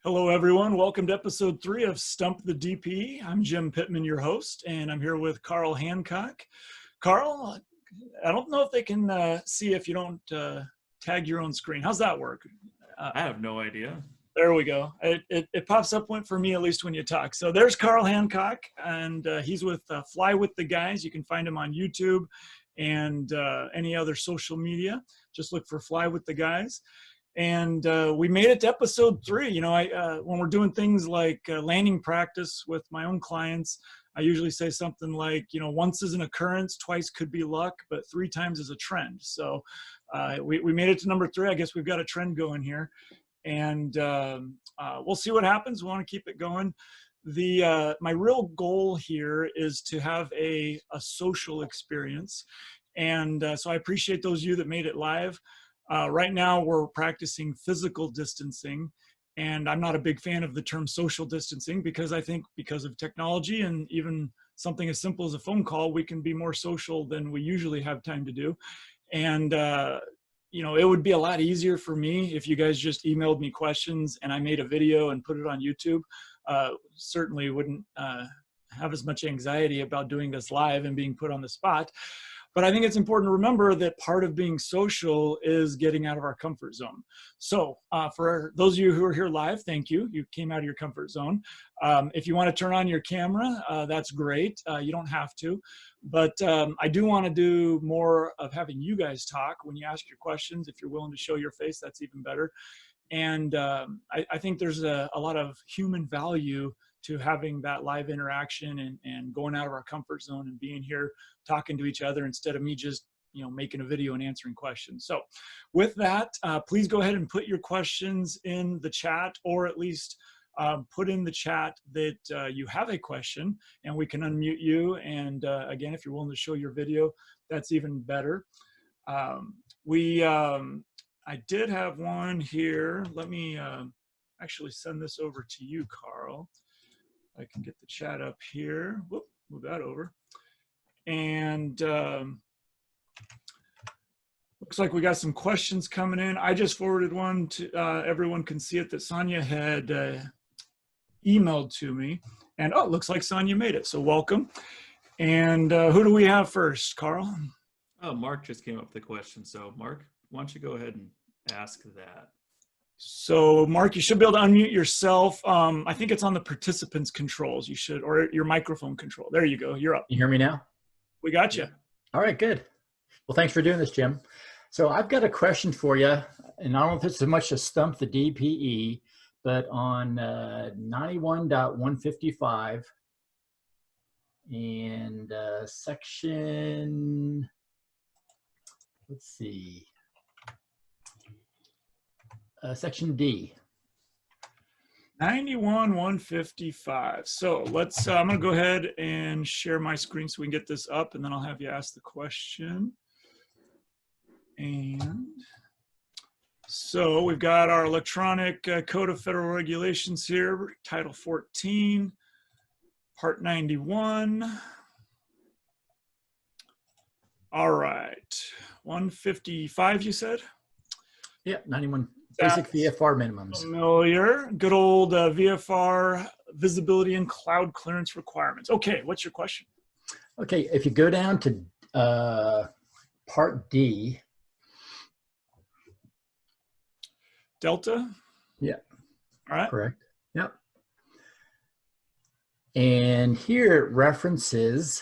Hello, everyone. Welcome to episode 3 of Stump the DPE. I'm Jim Pittman, your host, and I'm here with Carl Hancock. Carl, I don't know if they can see if you don't tag your own screen. How's that work? I have no idea. There we go. It pops up for me, at least when you talk. So there's Carl Hancock, and he's with Fly with the Guys. You can find him on YouTube and any other social media. Just look for Fly with the Guys. And we made it to episode 3. You know, when we're doing things like landing practice with my own clients, I usually say something like, you know, once is an occurrence, twice could be luck, but 3 times is a trend. So we made it to number 3. I guess we've got a trend going here. And we'll see what happens. We want to keep it going. My real goal here is to have a social experience. And so I appreciate those of you that made it live. Right now we're practicing physical distancing, and I'm not a big fan of the term social distancing because I think because of technology and even something as simple as a phone call, we can be more social than we usually have time to do. And, you know, it would be a lot easier for me if you guys just emailed me questions and I made a video and put it on YouTube. Certainly wouldn't have as much anxiety about doing this live and being put on the spot. But I think it's important to remember that part of being social is getting out of our comfort zone. So for those of you who are here live, thank you. You came out of your comfort zone. If you want to turn on your camera, that's great. You don't have to. But I do want to do more of having you guys talk when you ask your questions. If you're willing to show your face, that's even better. And I think there's a lot of human value to having that live interaction and going out of our comfort zone and being here talking to each other instead of me just, you know, making a video and answering questions. So with that, please go ahead and put your questions in the chat, or at least put in the chat that you have a question and we can unmute you. And again, if you're willing to show your video, that's even better. I did have one here. Let me actually send this over to you, Carl. I can get the chat up here. Whoop, move that over. And looks like we got some questions coming in. I just forwarded one to everyone can see it that Sonia had emailed to me. And oh, it looks like Sonia made it. So welcome. And who do we have first, Carl? Oh, Mark just came up with the question. So Mark, why don't you go ahead and ask that? So Mark, you should be able to unmute yourself. I think it's on the participants controls. You should, or your microphone control. There you go. You're up. You hear me now? We got you. All right, good. Well, thanks for doing this, Jim. So I've got a question for you, and I don't know if it's so much a Stump the DPE, but on 91.155 and section, let's see. Section D. 91.155. So let's, I'm going to go ahead and share my screen so we can get this up, and then I'll have you ask the question. And so we've got our electronic Code of Federal Regulations here, Title 14, Part 91. All right. 155, you said? Yeah, 91. Basic VFR minimums. Familiar. Good old VFR visibility and cloud clearance requirements. Okay, what's your question? Okay, if you go down to Part D. Delta? Yeah. All right. Correct. Yep. And here it references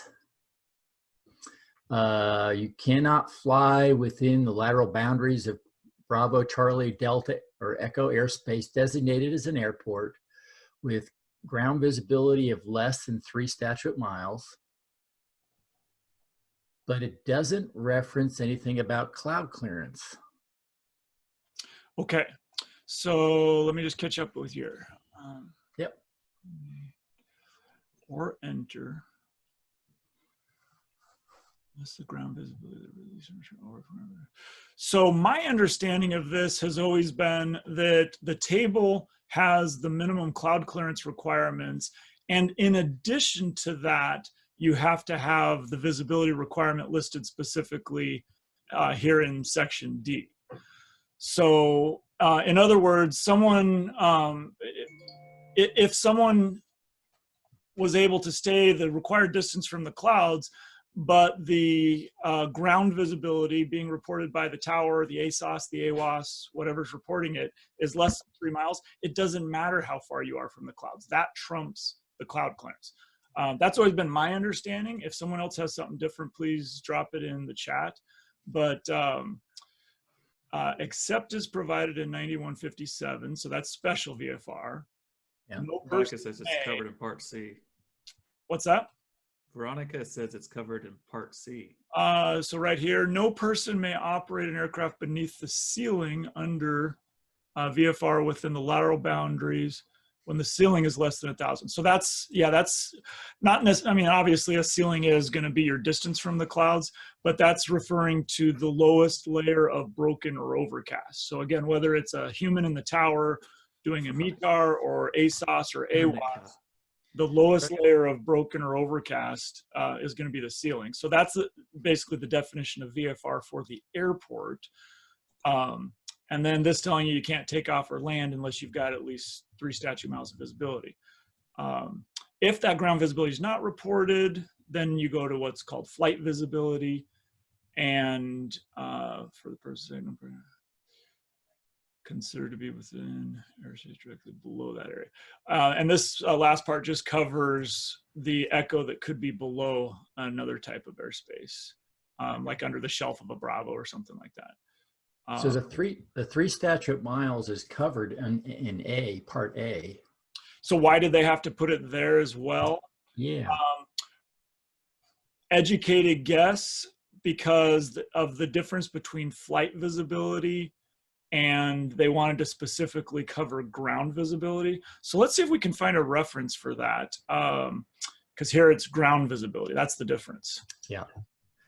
you cannot fly within the lateral boundaries of Bravo, Charlie, Delta, or Echo airspace designated as an airport with ground visibility of less than 3 statute miles. But it doesn't reference anything about cloud clearance. Okay. So let me just catch up with you. Yep. Or enter. That's the ground visibility. So my understanding of this has always been that the table has the minimum cloud clearance requirements. And in addition to that, you have to have the visibility requirement listed specifically here in section D. So in other words, someone, if someone was able to stay the required distance from the clouds, but the ground visibility being reported by the tower, the ASOS, the AWOS, whatever's reporting it, is less than 3 miles, it doesn't matter how far you are from the clouds. That trumps the cloud clearance. That's always been my understanding. If someone else has something different, please drop it in the chat. But except is provided in 9157, so that's special VFR. Yeah. No Veronica person says it's may. covered in Part C. What's that? Veronica says it's covered in Part C. So right here, no person may operate an aircraft beneath the ceiling under VFR within the lateral boundaries when the ceiling is less than 1,000. So that's, yeah, that's not necessarily, I mean, obviously a ceiling is going to be your distance from the clouds, but that's referring to the lowest layer of broken or overcast. So again, whether it's a human in the tower doing a METAR or ASOS or AWOS, the lowest layer of broken or overcast is going to be the ceiling. So that's basically the definition of VFR for the airport. And then this telling you can't take off or land unless you've got at least 3 statute miles of visibility. If that ground visibility is not reported, then you go to what's called flight visibility. And for the person considered to be within airspace directly below that area. And this last part just covers the echo that could be below another type of airspace, like under the shelf of a Bravo or something like that. So the three statute miles is covered in A, Part A. So why did they have to put it there as well? Yeah. Educated guess, because of the difference between flight visibility and they wanted to specifically cover ground visibility. So let's see if we can find a reference for that. Because here it's ground visibility. That's the difference. Yeah.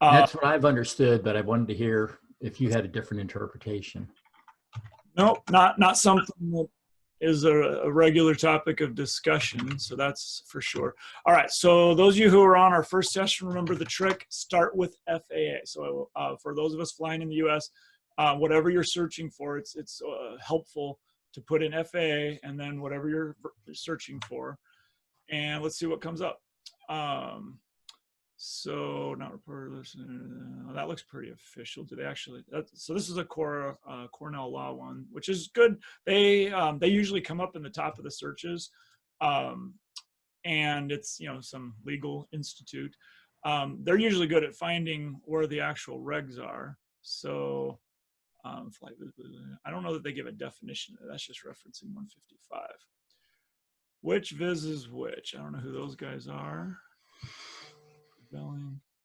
That's what I've understood, but I wanted to hear if you had a different interpretation. Nope, not something that is a regular topic of discussion. So that's for sure. All right. So those of you who are on our first session, remember the trick, start with FAA. So for those of us flying in the US, whatever you're searching for, it's helpful to put in FAA and then whatever you're searching for. And let's see what comes up. So not reported. That looks pretty official. Do they actually? So this is a Cornell Law one, which is good. They usually come up in the top of the searches, and it's some legal institute. They're usually good at finding where the actual regs are. So flight visibility. I don't know that they give a definition. That's just referencing 155. Which viz is which? I don't know who those guys are.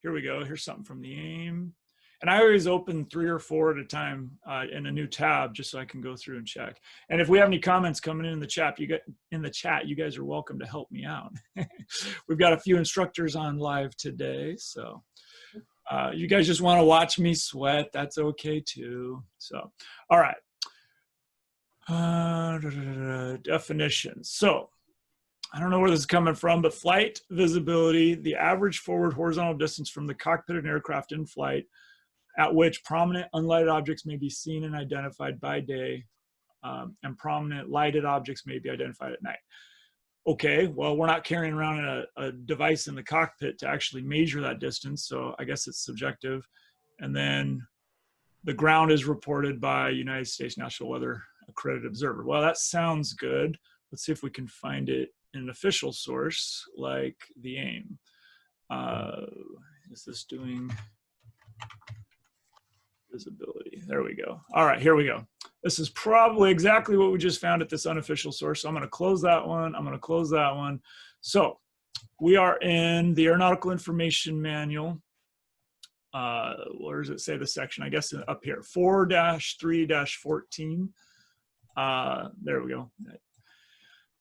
Here we go. Here's something from the AIM. And I always open 3 or 4 at a time in a new tab just so I can go through and check. And if we have any comments coming in the chat, you guys are welcome to help me out. We've got a few instructors on live today, so you guys just want to watch me sweat. That's okay too. So, all right. Definitions. So, I don't know where this is coming from, but flight visibility, the average forward horizontal distance from the cockpit of an aircraft in flight at which prominent unlighted objects may be seen and identified by day, and prominent lighted objects may be identified at night. Okay, well, we're not carrying around a device in the cockpit to actually measure that distance, so I guess it's subjective. And then the ground is reported by United States National Weather Accredited Observer. Well, that sounds good. Let's see if we can find it in an official source like the AIM. Is this doing visibility? There we go. All right, here we go. This is probably exactly what we just found at this unofficial source. So I'm going to close that one. I'm going to close that one. So we are in the Aeronautical Information Manual. Where does it say the section? I guess up here, 4-3-14. There we go.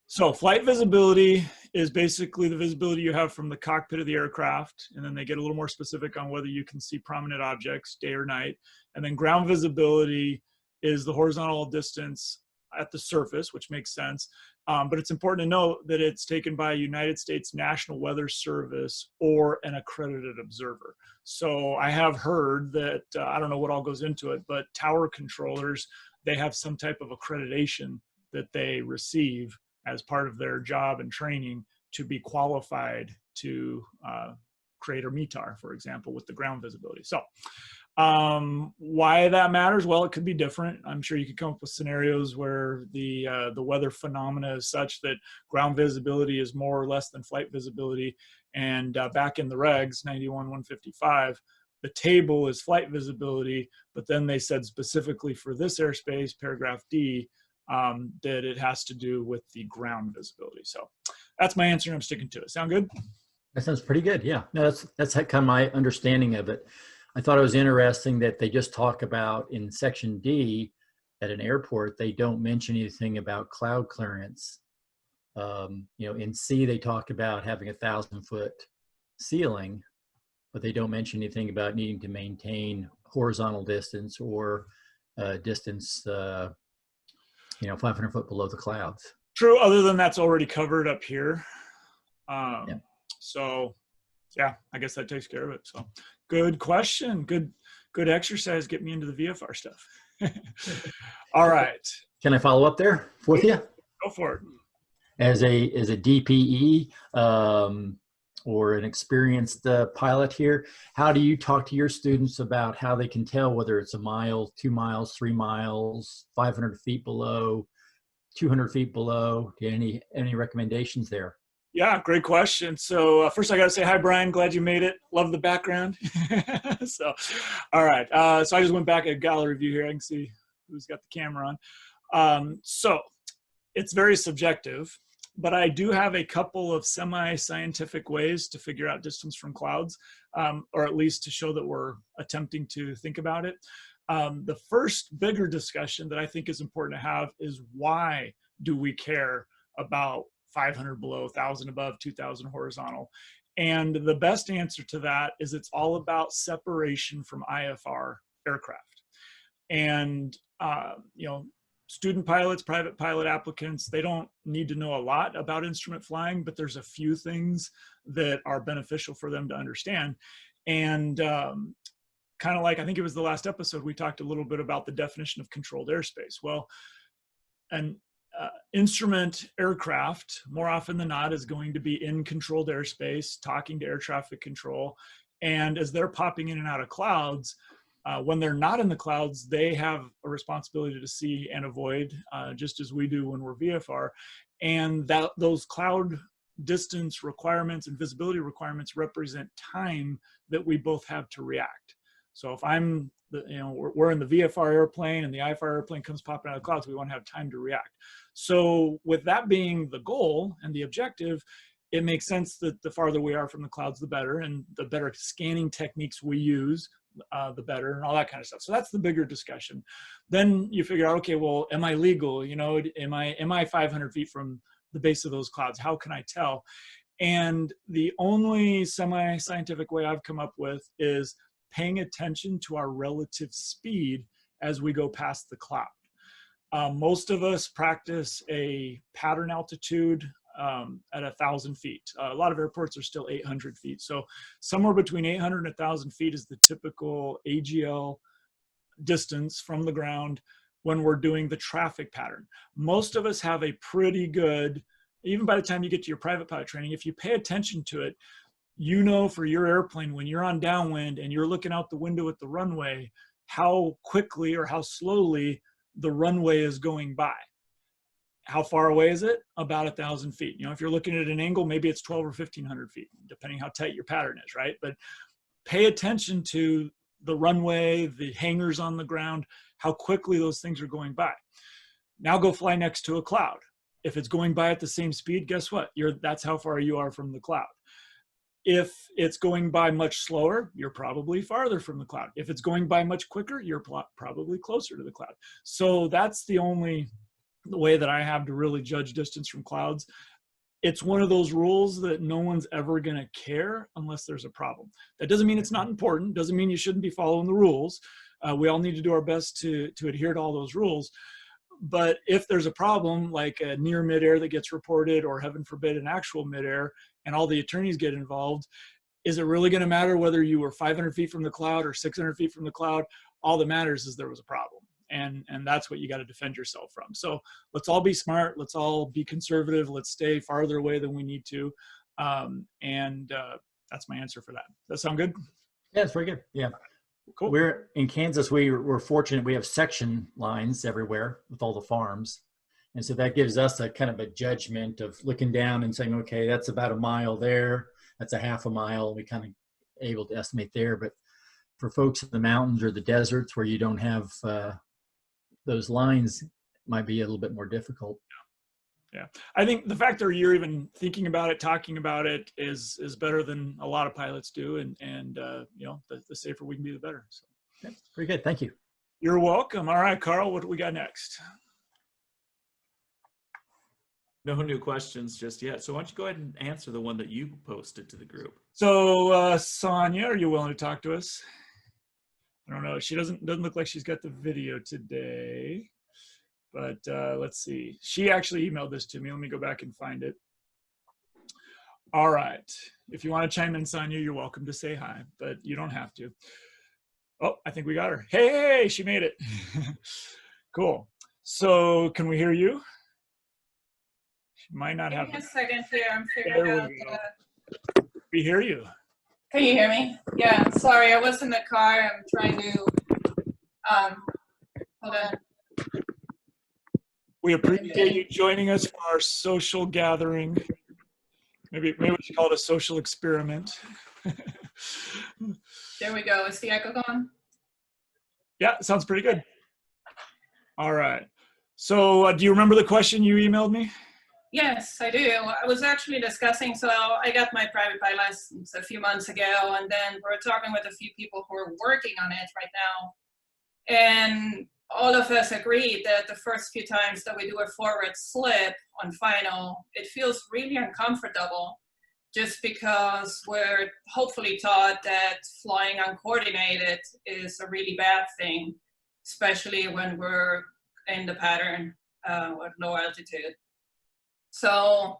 So flight visibility is basically the visibility you have from the cockpit of the aircraft. And then they get a little more specific on whether you can see prominent objects day or night. And then ground visibility is the horizontal distance at the surface, which makes sense. But it's important to note that it's taken by a United States National Weather Service or an accredited observer. So I have heard that, I don't know what all goes into it, but tower controllers, they have some type of accreditation that they receive as part of their job and training to be qualified to create a METAR, for example, with the ground visibility. So why that matters? Well, it could be different. I'm sure you could come up with scenarios where the weather phenomena is such that ground visibility is more or less than flight visibility. And back in the regs, 91-155, the table is flight visibility, but then they said specifically for this airspace, paragraph D, that it has to do with the ground visibility. So that's my answer, and I'm sticking to it. Sound good? That sounds pretty good. Yeah, no, that's kind of my understanding of it. I thought it was interesting that they just talk about in section D at an airport, they don't mention anything about cloud clearance. In C, they talk about having 1,000-foot ceiling, but they don't mention anything about needing to maintain horizontal distance or distance, 500 foot below the clouds. True, other than that's already covered up here. Yeah. So yeah, I guess that takes care of it. So good question. Good exercise. Get me into the VFR stuff. All right. Can I follow up there with you? Go for it. As a DPE or an experienced pilot here, how do you talk to your students about how they can tell whether it's a mile, 2 miles, 3 miles, 500 feet below, 200 feet below? Do you have any recommendations there? Yeah, great question. So first I got to say hi, Brian. Glad you made it. Love the background. So, all right. So I just went back at gallery view here. I can see who's got the camera on. So it's very subjective, but I do have a couple of semi-scientific ways to figure out distance from clouds, or at least to show that we're attempting to think about it. The first bigger discussion that I think is important to have is, why do we care about 500 below, 1,000 above, 2,000 horizontal? And the best answer to that is it's all about separation from IFR aircraft. And, student pilots, private pilot applicants, they don't need to know a lot about instrument flying, but there's a few things that are beneficial for them to understand. And kind of like, I think it was the last episode, we talked a little bit about the definition of controlled airspace. Well, an instrument aircraft, more often than not, is going to be in controlled airspace, talking to air traffic control. And as they're popping in and out of clouds, when they're not in the clouds, they have a responsibility to see and avoid, just as we do when we're VFR. And those cloud distance requirements and visibility requirements represent time that we both have to react. So if we're in the VFR airplane and the IFR airplane comes popping out of the clouds, we want to have time to react. So with that being the goal and the objective, it makes sense that the farther we are from the clouds, the better, and the better scanning techniques we use, the better, and all that kind of stuff. So that's the bigger discussion. Then you figure out, okay, well, am I legal? Am I 500 feet from the base of those clouds? How can I tell? And the only semi-scientific way I've come up with is paying attention to our relative speed as we go past the cloud. Most of us practice a pattern altitude at 1,000 feet. A lot of airports are still 800 feet. So somewhere between 800 and 1,000 feet is the typical AGL distance from the ground when we're doing the traffic pattern. Most of us have a pretty good, even by the time you get to your private pilot training, if you pay attention to it, for your airplane, when you're on downwind and you're looking out the window at the runway, how quickly or how slowly the runway is going by. How far away is it? About 1,000 feet. If you're looking at an angle, maybe it's 12 or 1,500 feet, depending how tight your pattern is, right? But pay attention to the runway, the hangars on the ground, how quickly those things are going by. Now go fly next to a cloud. If it's going by at the same speed, guess what? That's how far you are from the cloud. If it's going by much slower, you're probably farther from the cloud. If it's going by much quicker, you're probably closer to the cloud. So that's the only way that I have to really judge distance from clouds. It's one of those rules that no one's ever going to care unless there's a problem. That doesn't mean it's not important. Doesn't mean you shouldn't be following the rules. We all need to do our best to adhere to all those rules. But if there's a problem, like a near midair that gets reported, or heaven forbid an actual midair, and all the attorneys get involved, is it really going to matter whether you were 500 feet from the cloud or 600 feet from the cloud? All that matters is there was a problem. and that's what you got to defend yourself from. So let's all be smart. Let's all be conservative. Let's stay farther away than we need to. That's my answer for that. Does that sound good? Yeah, it's very good. Yeah. Cool. We're in Kansas. We're fortunate. We have section lines everywhere with all the farms. And so that gives us a kind of a judgment of looking down and saying, okay, that's about a mile there. That's a half a mile. We kind of able to estimate there. But for folks in the mountains or the deserts where you don't have those lines, it might be a little bit more difficult. Yeah. I think the fact that you're even thinking about it, talking about it is better than a lot of pilots do. And you know, the safer we can be, the better. So. Okay, pretty good. Thank you. You're welcome. All right, Carl, what do we got next? No new questions just yet. So why don't you go ahead and answer the one that you posted to the group? So Sonia, are you willing to talk to us? I don't know. She doesn't look like she's got the video today, but let's see. She actually emailed this to me. Let me go back and find it. All right. If you want to chime in, Sonia, you're welcome to say hi, but you don't have to. Oh, I think we got her. Hey, she made it. Cool. So can we hear you? She might not have. Give me a second here. I'm figuring out. We hear you. Can you hear me? Yeah. Sorry, I was in the car. I'm trying to. Hold on. We appreciate you joining us for our social gathering. Maybe we should call it a social experiment. There we go. Is the echo gone? Yeah, sounds pretty good. All right. So do you remember the question you emailed me? Yes, I do. I was actually discussing, so I got my private pilot license a few months ago, and then we're talking with a few people who are working on it right now. And all of us agreed that the first few times that we do a forward slip on final, it feels really uncomfortable just because we're hopefully taught that flying uncoordinated is a really bad thing, especially when we're in the pattern at low altitude. So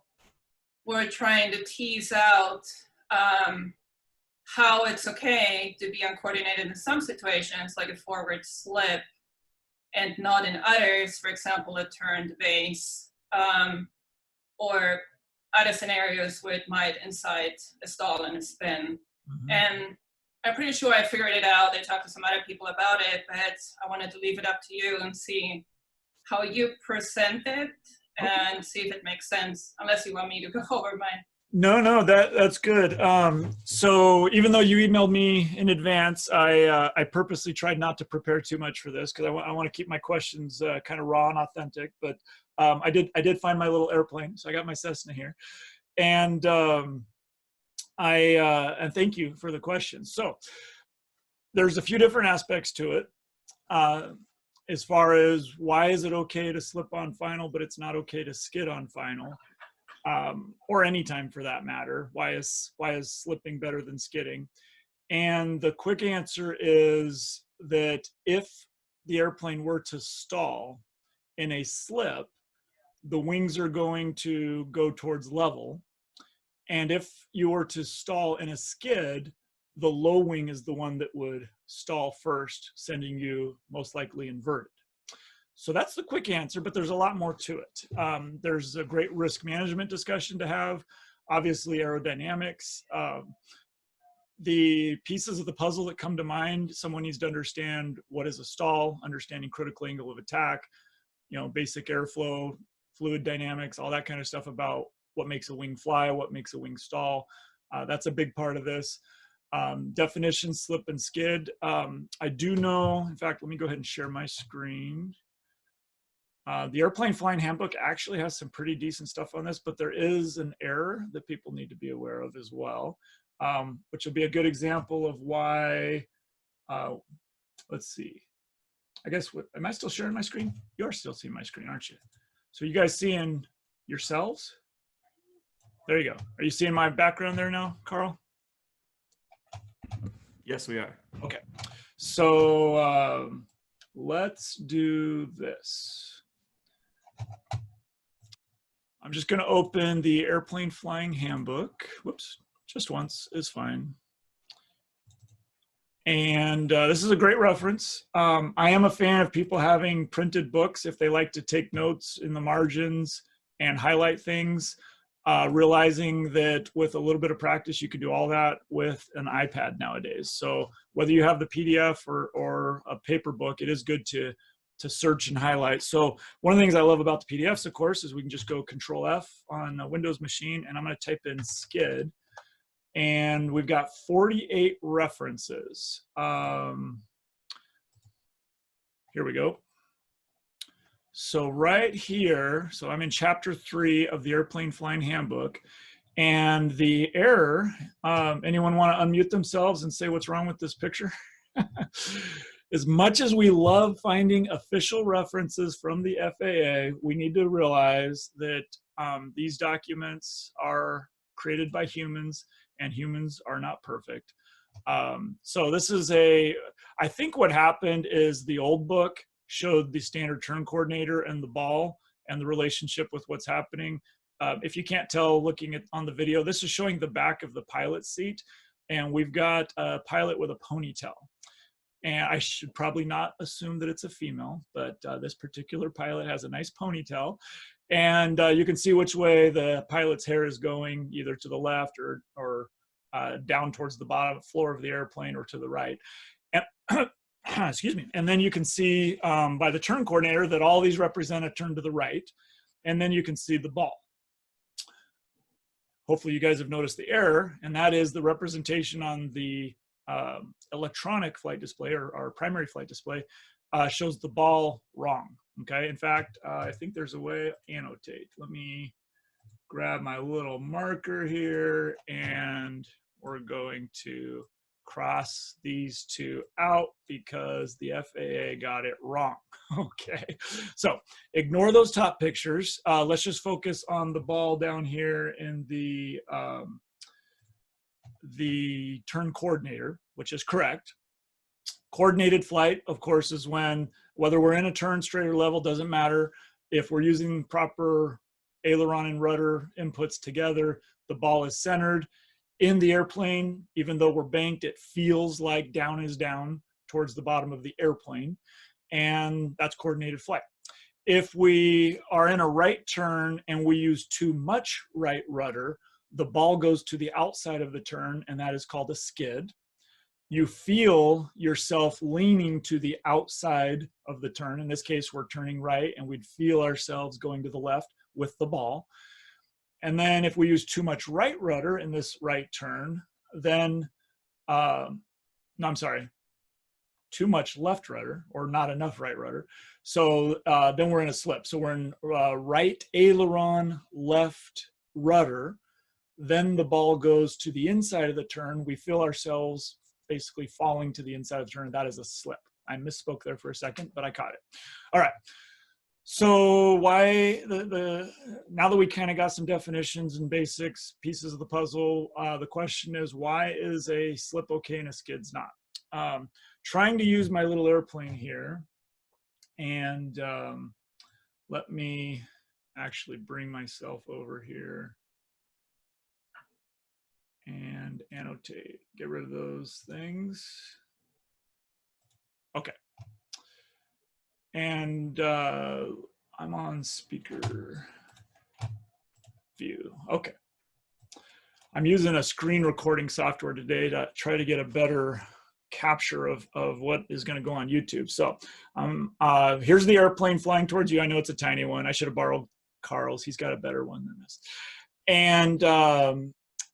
we're trying to tease out how it's okay to be uncoordinated in some situations, like a forward slip, and not in others, for example, a turned base, or other scenarios where it might incite a stall and a spin. Mm-hmm. And I'm pretty sure I figured it out. I talked to some other people about it, but I wanted to leave it up to you and see how you present it and see if it makes sense, unless you want me to go over mine. No, that's good. So even though you emailed me in advance, I purposely tried not to prepare too much for this because I want to keep my questions kind of raw and authentic. But I did find my little airplane, so I got my Cessna here, and and thank you for the question. So there's a few different aspects to it. As far as why is it okay to slip on final, but it's not okay to skid on final, or any time for that matter. Why is slipping better than skidding? And the quick answer is that if the airplane were to stall in a slip, the wings are going to go towards level. And if you were to stall in a skid, the low wing is the one that would stall first, sending you most likely inverted. So that's the quick answer, but there's a lot more to it. There's a great risk management discussion to have, obviously aerodynamics. The pieces of the puzzle that come to mind, someone needs to understand what is a stall, understanding critical angle of attack, basic airflow, fluid dynamics, all that kind of stuff about what makes a wing fly, what makes a wing stall. That's a big part of this. Definition, slip and skid. I do know, in fact, let me go ahead and share my screen. The Airplane Flying Handbook actually has some pretty decent stuff on this, but there is an error that people need to be aware of as well, which will be a good example of why, let's see. I guess, am I still sharing my screen? You're still seeing my screen, aren't you? So you guys seeing yourselves? There you go. Are you seeing my background there now, Carl? Yes, we are. Okay. So let's do this. I'm just going to open the Airplane Flying Handbook. Whoops, just once is fine. And this is a great reference. I am a fan of people having printed books if they like to take notes in the margins and highlight things, realizing that with a little bit of practice, you can do all that with an iPad nowadays. So whether you have the PDF or a paper book, it is good to search and highlight. So one of the things I love about the PDFs, of course, is we can just go Control F on a Windows machine, and I'm going to type in skid. And we've got 48 references. Here we go. So right here, so I'm in chapter 3 of the Airplane Flying Handbook. And the error, anyone want to unmute themselves and say what's wrong with this picture? As much as we love finding official references from the FAA, we need to realize that these documents are created by humans, and humans are not perfect. So this is I think what happened is the old book showed the standard turn coordinator and the ball and the relationship with what's happening. If you can't tell looking on the video, this is showing the back of the pilot's seat, and we've got a pilot with a ponytail. And I should probably not assume that it's a female, but this particular pilot has a nice ponytail. And you can see which way the pilot's hair is going, either to the left or down towards the bottom floor of the airplane or to the right. And, excuse me. And then you can see by the turn coordinator that all these represent a turn to the right. And then you can see the ball. Hopefully you guys have noticed the error, and that is the representation on the electronic flight display or our primary flight display shows the ball wrong. Okay, in fact, I think there's a way to annotate. Let me grab my little marker here, and we're going to cross these two out because the FAA got it wrong. Okay, so ignore those top pictures. Let's just focus on the ball down here in the turn coordinator, which is correct. Coordinated flight, of course, is when, whether we're in a turn, straight or level, doesn't matter. If we're using proper aileron and rudder inputs together, the ball is centered in the airplane. Even though we're banked, it feels like down is down towards the bottom of the airplane, and that's coordinated flight. If we are in a right turn and we use too much right rudder, the ball goes to the outside of the turn, and that is called a skid. You feel yourself leaning to the outside of the turn. In this case, we're turning right, and we'd feel ourselves going to the left with the ball. And then if we use too much right rudder in this right turn, then, no, I'm sorry, too much left rudder or not enough right rudder. So then we're in a slip. So we're in right aileron, left rudder. Then the ball goes to the inside of the turn. We feel ourselves basically falling to the inside of the turn. That is a slip. I misspoke there for a second, but I caught it. All right. So why now that we kind of got some definitions and basics pieces of the puzzle, the question is, why is a slip okay and a skid's not? Trying to use my little airplane here, and let me actually bring myself over here and annotate, get rid of those things. Okay. And I'm on speaker view. Okay. I'm using a screen recording software today to try to get a better capture of what is going to go on YouTube. So here's the airplane flying towards you. I know it's a tiny one. I should have borrowed Carl's. He's got a better one than this. And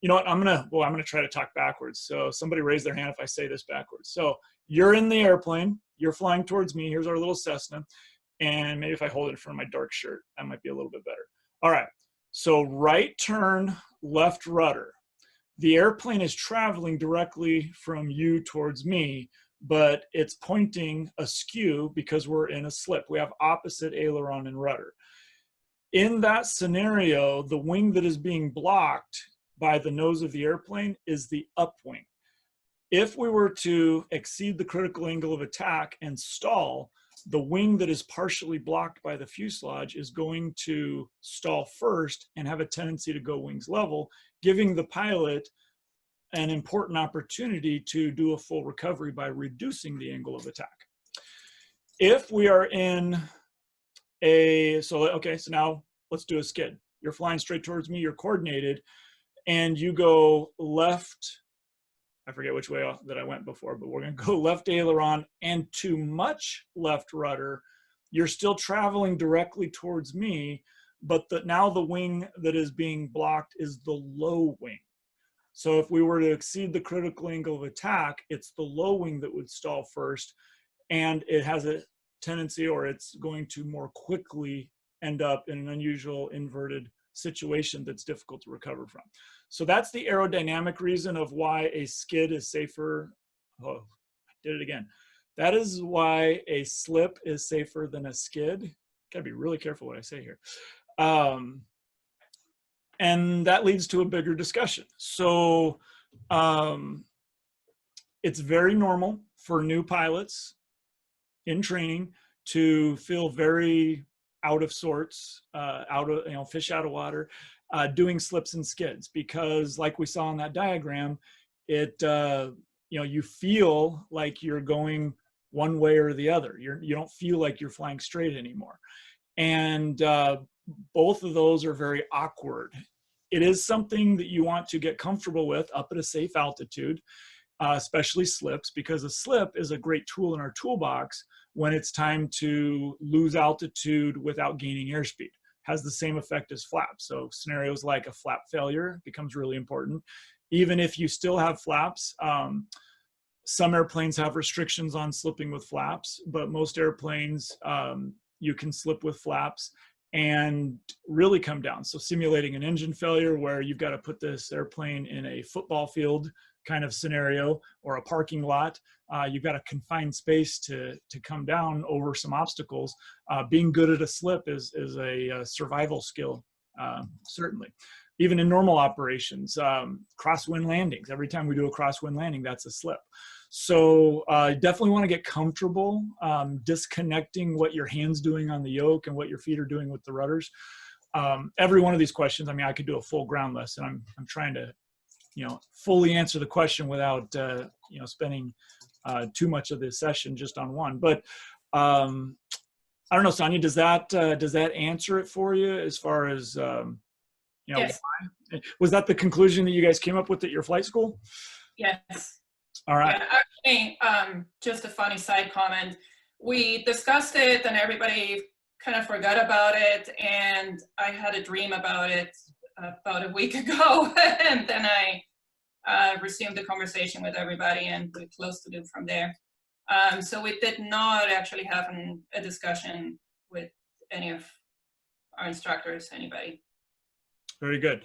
you know what? I'm gonna try to talk backwards. So somebody raise their hand if I say this backwards. So you're in the airplane. You're flying towards me. Here's our little Cessna. And maybe if I hold it in front of my dark shirt, that might be a little bit better. All right. So right turn, left rudder. The airplane is traveling directly from you towards me, but it's pointing askew because we're in a slip. We have opposite aileron and rudder. In that scenario, the wing that is being blocked by the nose of the airplane is the upwing. If we were to exceed the critical angle of attack and stall, the wing that is partially blocked by the fuselage is going to stall first and have a tendency to go wings level, giving the pilot an important opportunity to do a full recovery by reducing the angle of attack. If we are in so now let's do a skid. You're flying straight towards me, you're coordinated, and you go left. I forget which way that I went before, but we're going to go left aileron and too much left rudder. You're still traveling directly towards me, but now the wing that is being blocked is the low wing. So if we were to exceed the critical angle of attack, it's the low wing that would stall first, and it has a tendency, or it's going to more quickly end up in an unusual inverted situation that's difficult to recover from. So that's the aerodynamic reason of why a skid is safer. Oh, I did it again. That is why a slip is safer than a skid. Gotta be really careful what I say here. And that leads to a bigger discussion. So it's very normal for new pilots in training to feel very out of sorts, fish out of water, doing slips and skids, because like we saw in that diagram, you feel like you're going one way or the other. You don't feel like you're flying straight anymore. And both of those are very awkward. It is something that you want to get comfortable with up at a safe altitude, especially slips, because a slip is a great tool in our toolbox when it's time to lose altitude without gaining airspeed. Has the same effect as flaps. So scenarios like a flap failure becomes really important. Even if you still have flaps, some airplanes have restrictions on slipping with flaps, but most airplanes, you can slip with flaps and really come down. So simulating an engine failure where you've got to put this airplane in a football field kind of scenario or a parking lot, you've got a confined space to come down over some obstacles. Being good at a slip is a survival skill, certainly. Even in normal operations, crosswind landings, every time we do a crosswind landing, that's a slip. So definitely want to get comfortable disconnecting what your hand's doing on the yoke and what your feet are doing with the rudders. Every one of these questions, I mean, I could do a full ground lesson. I'm trying to, fully answer the question without, spending too much of the session just on one. But I don't know, Sonia, does that answer it for you as far as, Yes. Was that the conclusion that you guys came up with at your flight school? Yes. All right. Yeah, actually, just a funny side comment. We discussed it and everybody kind of forgot about it, and I had a dream about it about a week ago, and then I resumed the conversation with everybody, and we closed the loop from there. So we did not actually have a discussion with any of our instructors, anybody. Very good.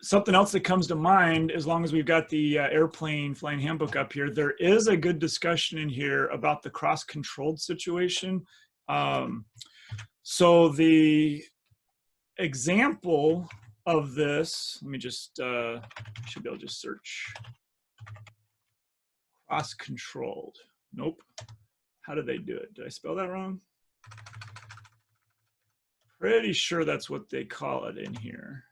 Something else that comes to mind, as long as we've got the airplane flying handbook up here, there is a good discussion in here about the cross-controlled situation. So the example of this, let me just, should be able to just search. Cross-controlled. Nope. How did they do it? Did I spell that wrong? Pretty sure that's what they call it in here.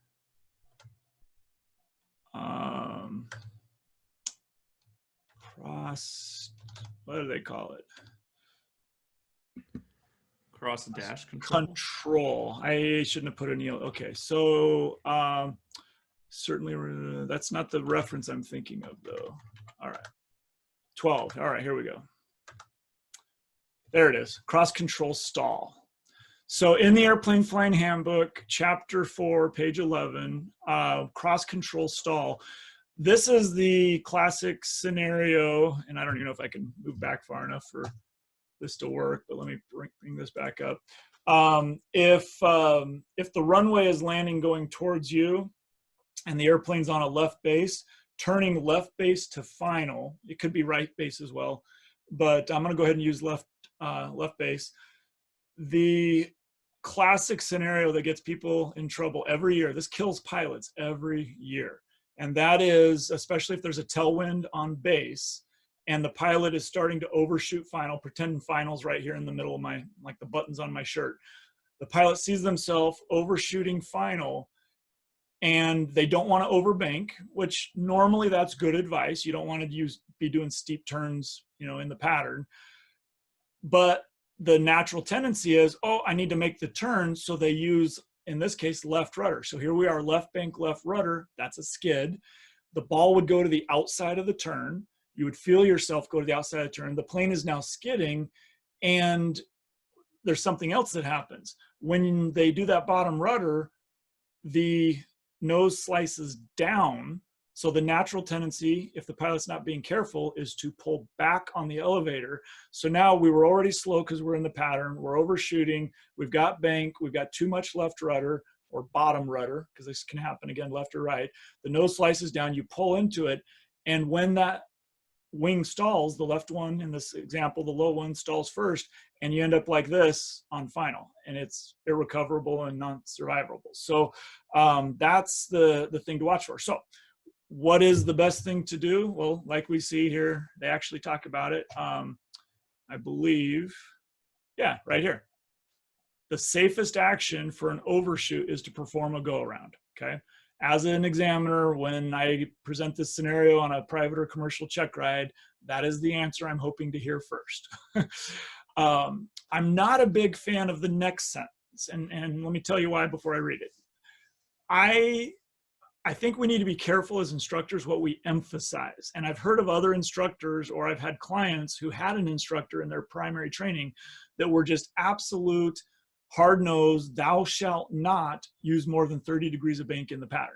What do they call it? Cross dash control. Control. I shouldn't have put an E. Okay, so certainly that's not the reference I'm thinking of though. All right, 12. All right, here we go. There it is. Cross control stall. So in the Airplane Flying Handbook, Chapter 4, page 11, cross control stall. This is the classic scenario, and I don't even know if I can move back far enough for this to work, but let me bring this back up. If the runway is landing going towards you and the airplane's on a left base, turning left base to final, it could be right base as well, but I'm gonna go ahead and use left base. The classic scenario that gets people in trouble every year, this kills pilots every year, and that is, especially if there's a tailwind on base and the pilot is starting to overshoot final, pretend final's right here in the middle of my, like the buttons on my shirt. The pilot sees themselves overshooting final. and they don't want to overbank, which normally that's good advice. You don't want to be doing steep turns, in the pattern. But the natural tendency is, oh, I need to make the turn. So they use, in this case, left rudder. So here we are, left bank, left rudder. That's a skid. The ball would go to the outside of the turn. You would feel yourself go to the outside of the turn. The plane is now skidding, and there's something else that happens. When they do that bottom rudder, the nose slices down. So the natural tendency, if the pilot's not being careful, is to pull back on the elevator. So now we were already slow because we're in the pattern. We're overshooting. We've got bank. We've got too much left rudder or bottom rudder, because this can happen again, left or right. The nose slices down. You pull into it. And when that wing stalls, the left one in this example, the low one stalls first, and you end up like this on final, and it's irrecoverable and non-survivable. So that's the thing to watch for. So what is the best thing to do? Well, like we see here, they actually talk about it. I believe, yeah, right here. The safest action for an overshoot is to perform a go-around, okay? As an examiner, when I present this scenario on a private or commercial check ride, that is the answer I'm hoping to hear first. I'm not a big fan of the next sentence, and let me tell you why before I read it. I think we need to be careful as instructors what we emphasize. And I've heard of other instructors, or I've had clients who had an instructor in their primary training that were just absolute hard-nosed, thou shalt not use more than 30 degrees of bank in the pattern.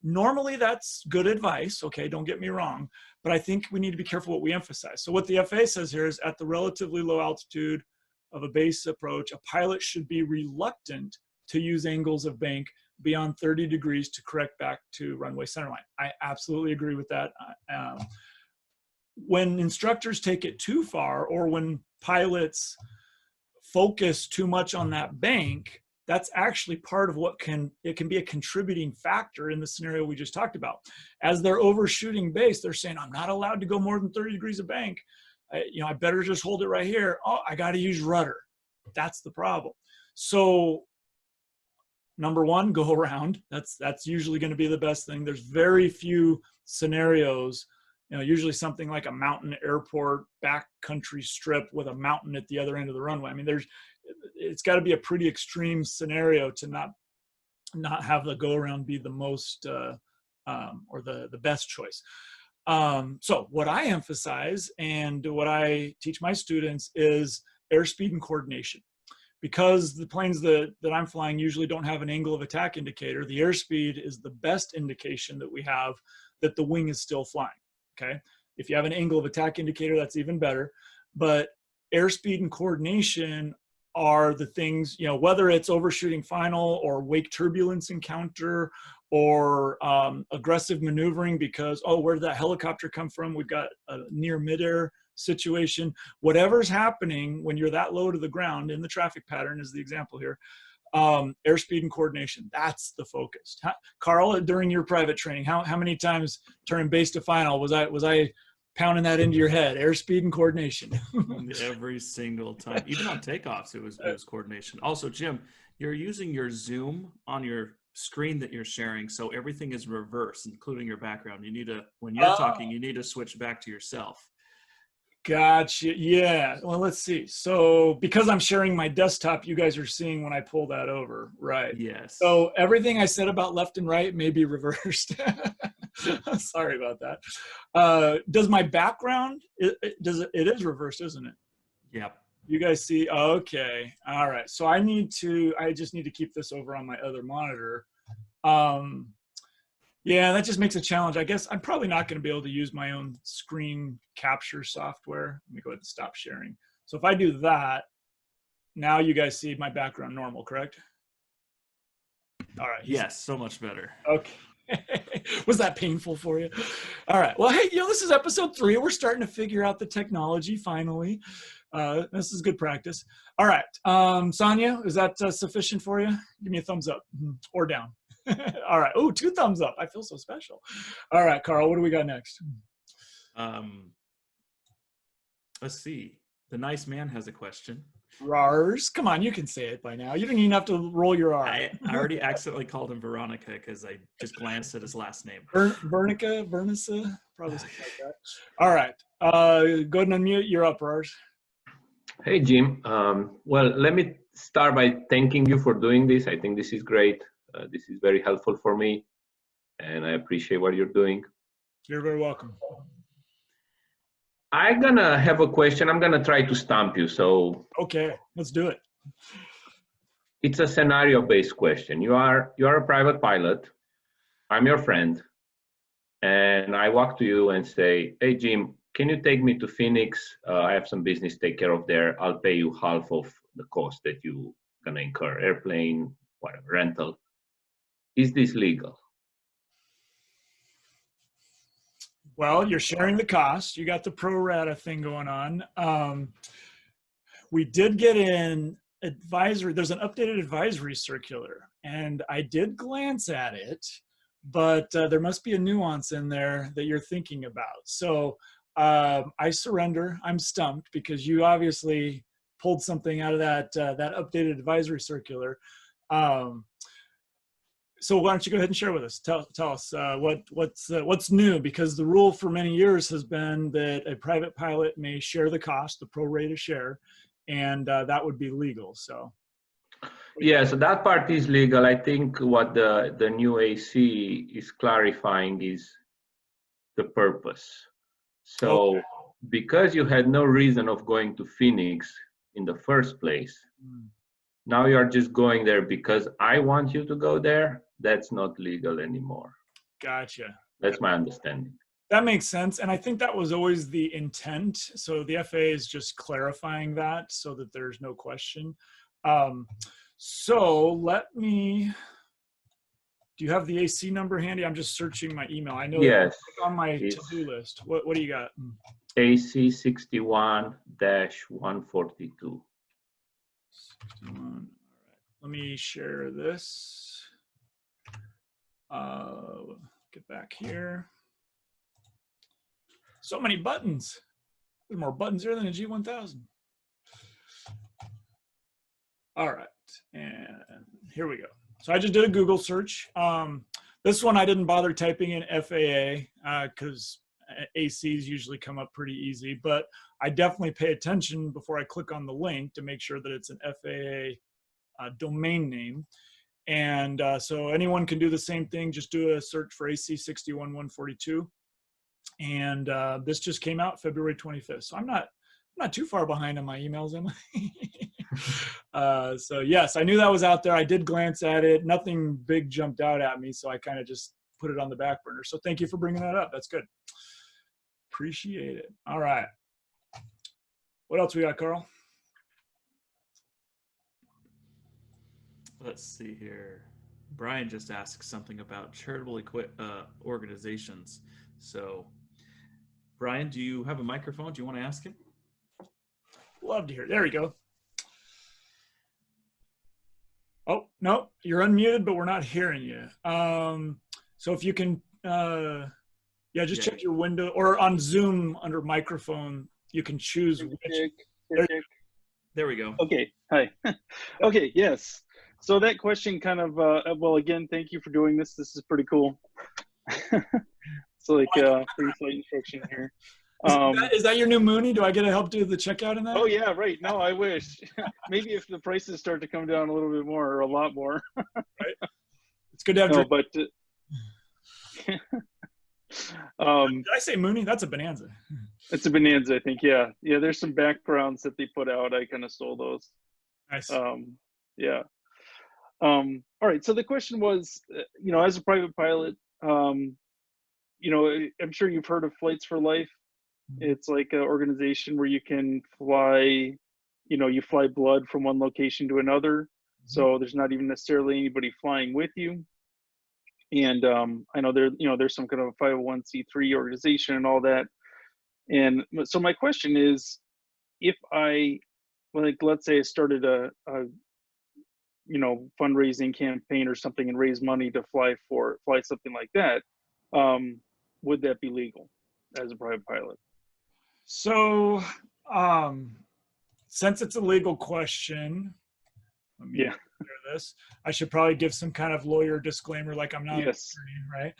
Normally that's good advice, okay, don't get me wrong, but I think we need to be careful what we emphasize. So what the FAA says here is, at the relatively low altitude of a base approach, a pilot should be reluctant to use angles of bank beyond 30 degrees to correct back to runway centerline. I absolutely agree with that. When instructors take it too far, or when pilots focus too much on that bank, that's actually part of what can be a contributing factor in the scenario we just talked about. As they're overshooting base, they're saying, I'm not allowed to go more than 30 degrees of bank. I better just hold it right here. Oh, I got to use rudder. That's the problem. So number one, go around. That's usually going to be the best thing. There's very few scenarios, usually something like a mountain airport backcountry strip with a mountain at the other end of the runway. I mean, it's got to be a pretty extreme scenario to not have the go around be the most or the best choice. So what I emphasize and what I teach my students is airspeed and coordination. Because the planes that I'm flying usually don't have an angle of attack indicator, the airspeed is the best indication that we have that the wing is still flying, okay? If you have an angle of attack indicator, that's even better. But airspeed and coordination are the things, whether it's overshooting final or wake turbulence encounter or aggressive maneuvering because, oh, where did that helicopter come from? We've got a near midair situation. Whatever's happening when you're that low to the ground in the traffic pattern is the example here. Airspeed and coordination, that's the focus. Carl, during your private training, how many times turning base to final was I pounding that into your head? Airspeed and coordination. Every single time, even on takeoffs, it was coordination. Also, Jim, you're using your zoom on your screen that you're sharing, so everything is reversed, including your background. You need to, when you're talking, you need to switch back to yourself. Gotcha. Yeah. Well, let's see. So because I'm sharing my desktop, you guys are seeing when I pull that over, right? Yes. So everything I said about left and right may be reversed. Sorry about that. Does my background, it is reversed, isn't it? Yep. You guys see? Okay. All right. So I just need to keep this over on my other monitor. Yeah, that just makes a challenge. I guess I'm probably not going to be able to use my own screen capture software. Let me go ahead and stop sharing. So if I do that, now you guys see my background normal, correct? All right. Yes, so much better. Okay. Was that painful for you? All right. Well, hey, this is episode 3. We're starting to figure out the technology finally. This is good practice. All right. Sonia, is that sufficient for you? Give me a thumbs up or down. All right. Oh, 2 thumbs up. I feel so special. All right, Carl, what do we got next? Let's see. The nice man has a question. Rars. Come on, you can say it by now. You don't even have to roll your R. I already accidentally called him Veronica because I just glanced at his last name. Vernica, probably something like that. All right. Go ahead and unmute. You're up, Rars. Hey, Jim. Well, let me start by thanking you for doing this. I think this is great. This is very helpful for me, and I appreciate what you're doing. You're very welcome. I'm gonna have a question. I'm gonna try to stump you. So Okay, let's do it. it's a scenario-based question. You are a private pilot. I'm your friend, and I walk to you and say, "Hey, Jim, can you take me to Phoenix? I have some business to take care of there. I'll pay you half of the cost that you're gonna incur, airplane, whatever, rental." Is this legal? Well, you're sharing the cost. You got the pro rata thing going on. We did get an advisory. There's an updated advisory circular, and I did glance at it, but there must be a nuance in there that you're thinking about. So I surrender. I'm stumped because you obviously pulled something out of that updated advisory circular. So why don't you go ahead and share with us? Tell us what's new, because the rule for many years has been that a private pilot may share the cost, the pro rata share, and that would be legal. So Yeah, so that part is legal. I think what the new AC is clarifying is the purpose. So because you had no reason of going to Phoenix in the first place, now you are just going there because I want you to go there. That's not legal anymore. Gotcha. That's my understanding. That makes sense. And I think that was always the intent. So the FAA is just clarifying that so that there's no question. So let me, do you have the AC number handy? I'm just searching my email. I know Yes, it's on my to-do list. What do you got? AC 61-142. 61. All right. Let me share this. Get back here. So many buttons. There's more buttons here than a G1000. All right, and here we go. So I just did a Google search. This one I didn't bother typing in FAA because ACs usually come up pretty easy, but I definitely pay attention before I click on the link to make sure that it's an FAA domain name. And so anyone can do the same thing. Just do a search for AC 61-142. And this just came out February 25th. So I'm not too far behind on my emails, am I? So yes, I knew that was out there. I did glance at it. Nothing big jumped out at me. So I kind of just put it on the back burner. So thank you for bringing that up. That's good. Appreciate it. All right. What else we got, Carl? Let's see here. Brian just asked something about charitable organizations. So, Brian, do you have a microphone? Do you want to ask him? Love to hear it. There we go. Oh, no, you're unmuted, but we're not hearing you. So if you can, just check your window, or on Zoom under microphone, you can choose which. There we go. Okay, hi. Okay, yes. So that question kind of, well, again, thank you for doing this. This is pretty cool. It's like free flight instruction here. Is that your new Mooney? Do I get to help do the checkout in that? Oh yeah, right. No, I wish. Maybe if the prices start to come down a little bit more, or a lot more. Right. It's good to have. No, but did I say Mooney? That's a Bonanza. It's a Bonanza, I think. Yeah, yeah. There's some backgrounds that they put out. I kind of stole those. Nice. Yeah. All right. So the question was, as a private pilot, I'm sure you've heard of Flights for Life. It's like an organization where you can fly, you fly blood from one location to another. So there's not even necessarily anybody flying with you. And I know there's some kind of a 501c3 organization and all that. And so my question is, if let's say I started a fundraising campaign or something and raise money to fly something like that, would that be legal as a private pilot? So since it's a legal question, let me clear this. I should probably give some kind of lawyer disclaimer, like I'm not an attorney, right?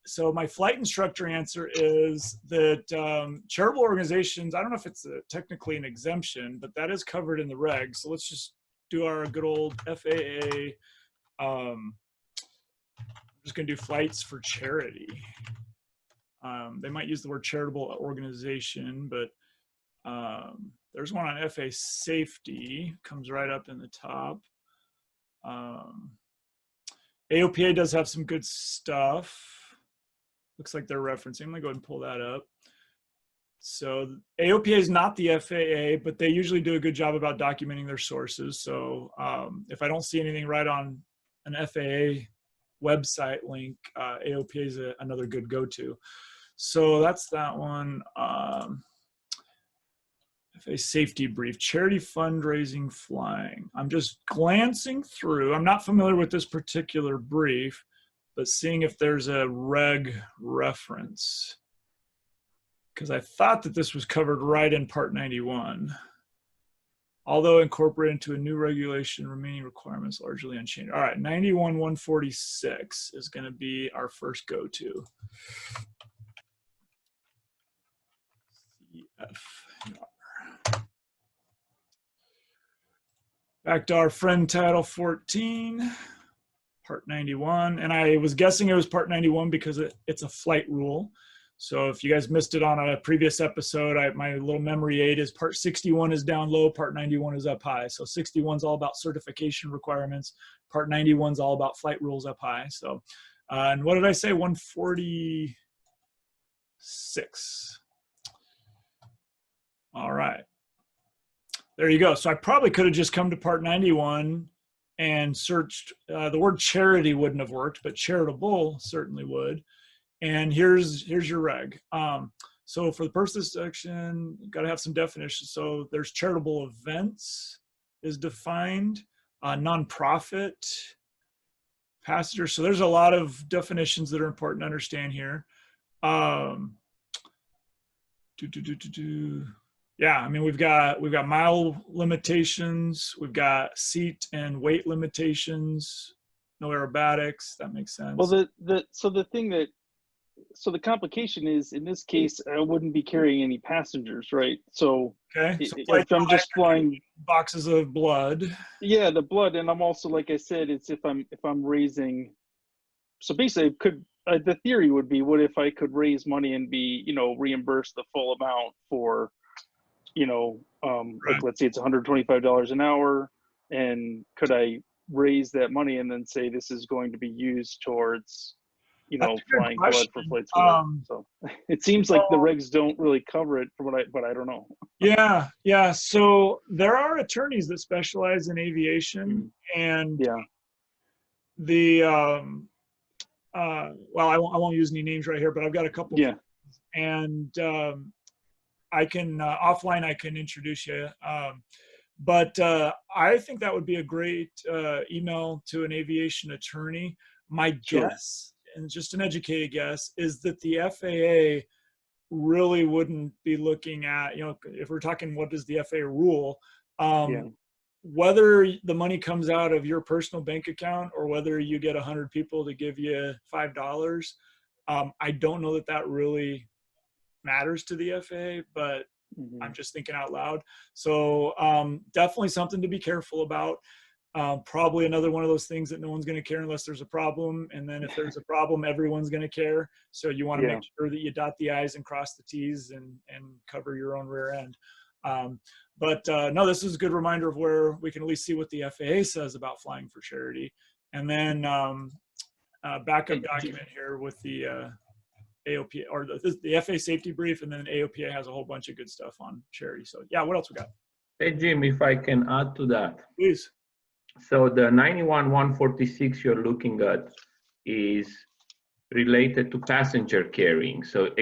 So my flight instructor answer is that charitable organizations, I don't know if it's technically an exemption, but that is covered in the regs. So let's just do our good old FAA. I'm just going to do flights for charity. They might use the word charitable organization, but there's one on FAA safety, comes right up in the top. AOPA does have some good stuff. Looks like they're referencing. I'm gonna go ahead and pull that up. So AOPA is not the FAA, but they usually do a good job about documenting their sources. So if I don't see anything right on an FAA website link, AOPA is another good go-to. So that's that one. FAA safety brief, charity fundraising flying. I'm just glancing through. I'm not familiar with this particular brief, but seeing if there's a reg reference, because I thought that this was covered right in Part 91. Although incorporated into a new regulation, remaining requirements largely unchanged. All right, 91-146 is going to be our first go-to. Back to our friend Title 14. Part 91, and I was guessing it was Part 91 because it's a flight rule. So if you guys missed it on a previous episode, my little memory aid is Part 61 is down low, Part 91 is up high. So 61 is all about certification requirements. Part 91 is all about flight rules up high. So, and what did I say? 146. All right. There you go. So I probably could have just come to Part 91 and searched, the word charity wouldn't have worked, but charitable certainly would. And here's your reg. So for the purpose of this section, you got to have some definitions. So there's charitable events is defined, nonprofit, passenger. So there's a lot of definitions that are important to understand here. Yeah, I mean, we've got mile limitations, we've got seat and weight limitations, no aerobatics. That makes sense. Well, so the complication is, in this case, I wouldn't be carrying any passengers, right? So, okay, so if I'm just flying boxes of blood. Yeah, the blood, and I'm also, like I said, it's if I'm raising. So basically, the theory would be, what if I could raise money and be, reimbursed the full amount for, like, let's say it's $125 an hour, and could I raise that money and then say this is going to be used towards, flying blood for flights? So it seems like the regs don't really cover it, but I don't know. Yeah. So there are attorneys that specialize in aviation, and the well, I won't use any names right here, but I've got a couple. Yeah. And I can offline, I can introduce you. But I think that would be a great email to an aviation attorney. My guess, and just an educated guess, is that the FAA really wouldn't be looking at, if we're talking what is the FAA rule, whether the money comes out of your personal bank account or whether you get 100 people to give you $5. I don't know that really matters to the FAA, but I'm just thinking out loud. So definitely something to be careful about. Probably another one of those things that no one's going to care unless there's a problem. And then if there's a problem, everyone's going to care. So you want to make sure that you dot the I's and cross the T's and cover your own rear end. But no, this is a good reminder of where we can at least see what the FAA says about flying for charity. And then backup document here with the AOPA, or the FAA safety brief, and then AOPA has a whole bunch of good stuff on charity. So yeah, what else we got? Hey, Jim, if I can add to that. Please. So the 91-146 you're looking at is related to passenger carrying. So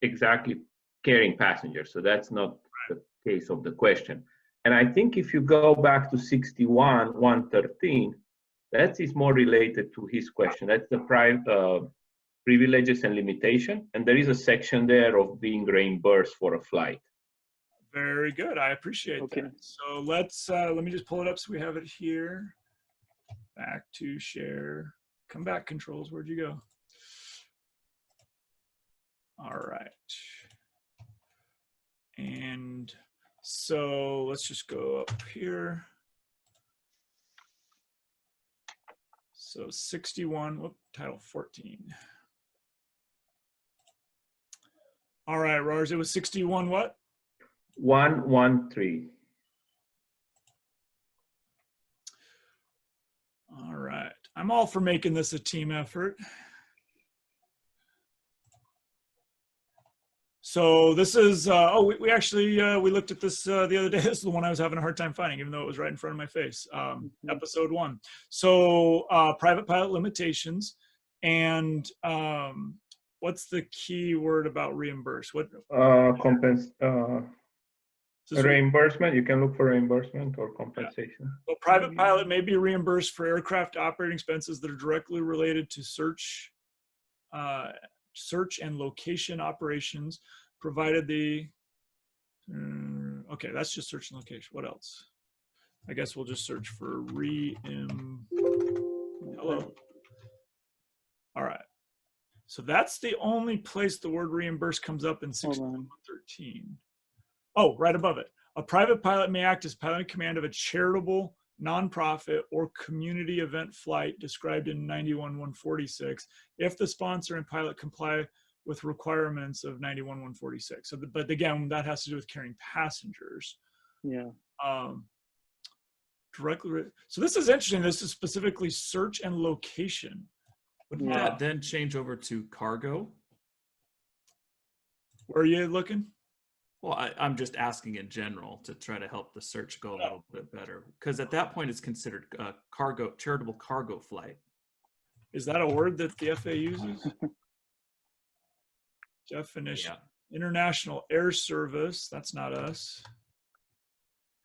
exactly carrying passengers. So that's not the case of the question. And I think if you go back to 61-113, that is more related to his question. That's the privileges and limitation. And there is a section there of being reimbursed for a flight. Very good. I appreciate Okay. that. So let's, let me just pull it up so we have it here. Back to share. Come back, controls. Where'd you go? All right. And so let's just go up here. So 61, whoop, title 14. All right, Rars, it was 61 what? 113. All right. I'm all for making this a team effort. So this is, we actually, we looked at this the other day. This is the one I was having a hard time finding, even though it was right in front of my face. Episode 1. So private pilot limitations. And what's the key word about reimburse? What? Reimbursement. You can look for reimbursement or compensation. Yeah. So private pilot may be reimbursed for aircraft operating expenses that are directly related to search and location operations, provided the, okay, that's just search and location. What else? I guess we'll just search for hello. All right. So that's the only place the word reimburse comes up in 6113. Oh, right above it. A private pilot may act as pilot in command of a charitable, nonprofit, or community event flight described in 91-146 if the sponsor and pilot comply with requirements of 91-146. So, but again, that has to do with carrying passengers. Yeah. Directly. So this is interesting. This is specifically search and location. Wouldn't that then change over to cargo? Where are you looking? Well, I'm just asking in general to try to help the search go a little bit better, because at that point it's considered a charitable cargo flight. Is that a word that the FAA uses? Definition. Yeah. International Air Service. That's not us.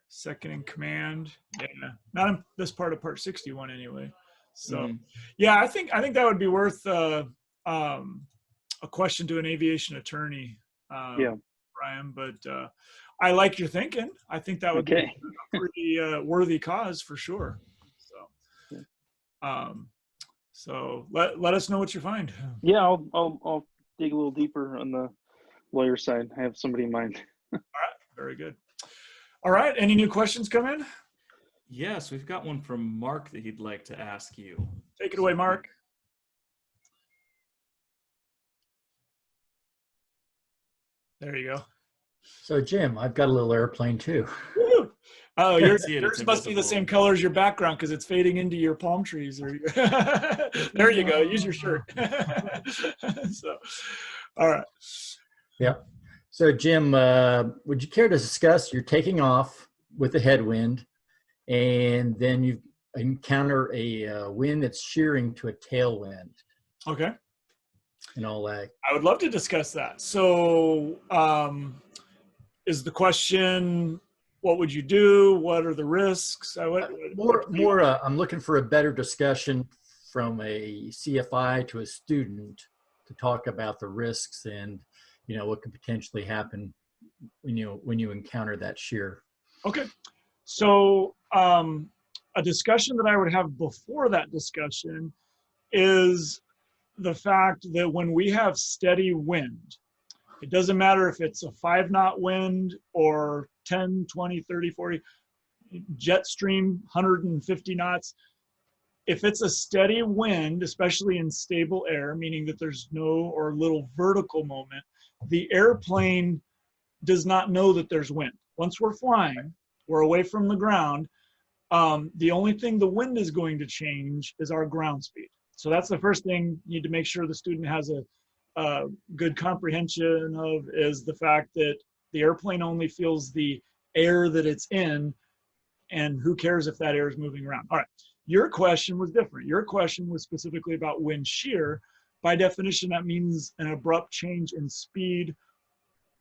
Second in command. Yeah, not in this part of Part 61 anyway. So, yeah, I think that would be worth a question to an aviation attorney. Yeah. Brian, but I like your thinking. I think that would be a pretty worthy cause for sure. So, let us know what you find. Yeah, I'll dig a little deeper on the lawyer side. I have somebody in mind. All right, very good. All right, any new questions come in? Yes, we've got one from Mark that he'd like to ask you. Take it away, Mark. There you go. So Jim, I've got a little airplane too. Woo! Oh, yours It's must be the same color as your background because it's fading into your palm trees. Or there you go. Use your shirt. So, all right. Yeah. So Jim, would you care to discuss you're taking off with a headwind and then you encounter a wind that's shearing to a tailwind? Okay. And all that. I would love to discuss that. So is the question, what would you do? What are the risks? I'm looking for a better discussion from a CFI to a student to talk about the risks and, you know, what could potentially happen when you encounter that shear. Okay. So a discussion that I would have before that discussion is the fact that when we have steady wind, it doesn't matter if it's a 5-knot wind or 10, 20, 30, 40, jet stream, 150 knots. If it's a steady wind, especially in stable air, meaning that there's no or little vertical moment, the airplane does not know that there's wind. Once we're flying, we're away from the ground. The only thing the wind is going to change is our ground speed. So that's the first thing you need to make sure the student has a good comprehension of, is the fact that the airplane only feels the air that it's in, and who cares if that air is moving around. All right, your question was different. Your question was specifically about wind shear. By definition, that means an abrupt change in speed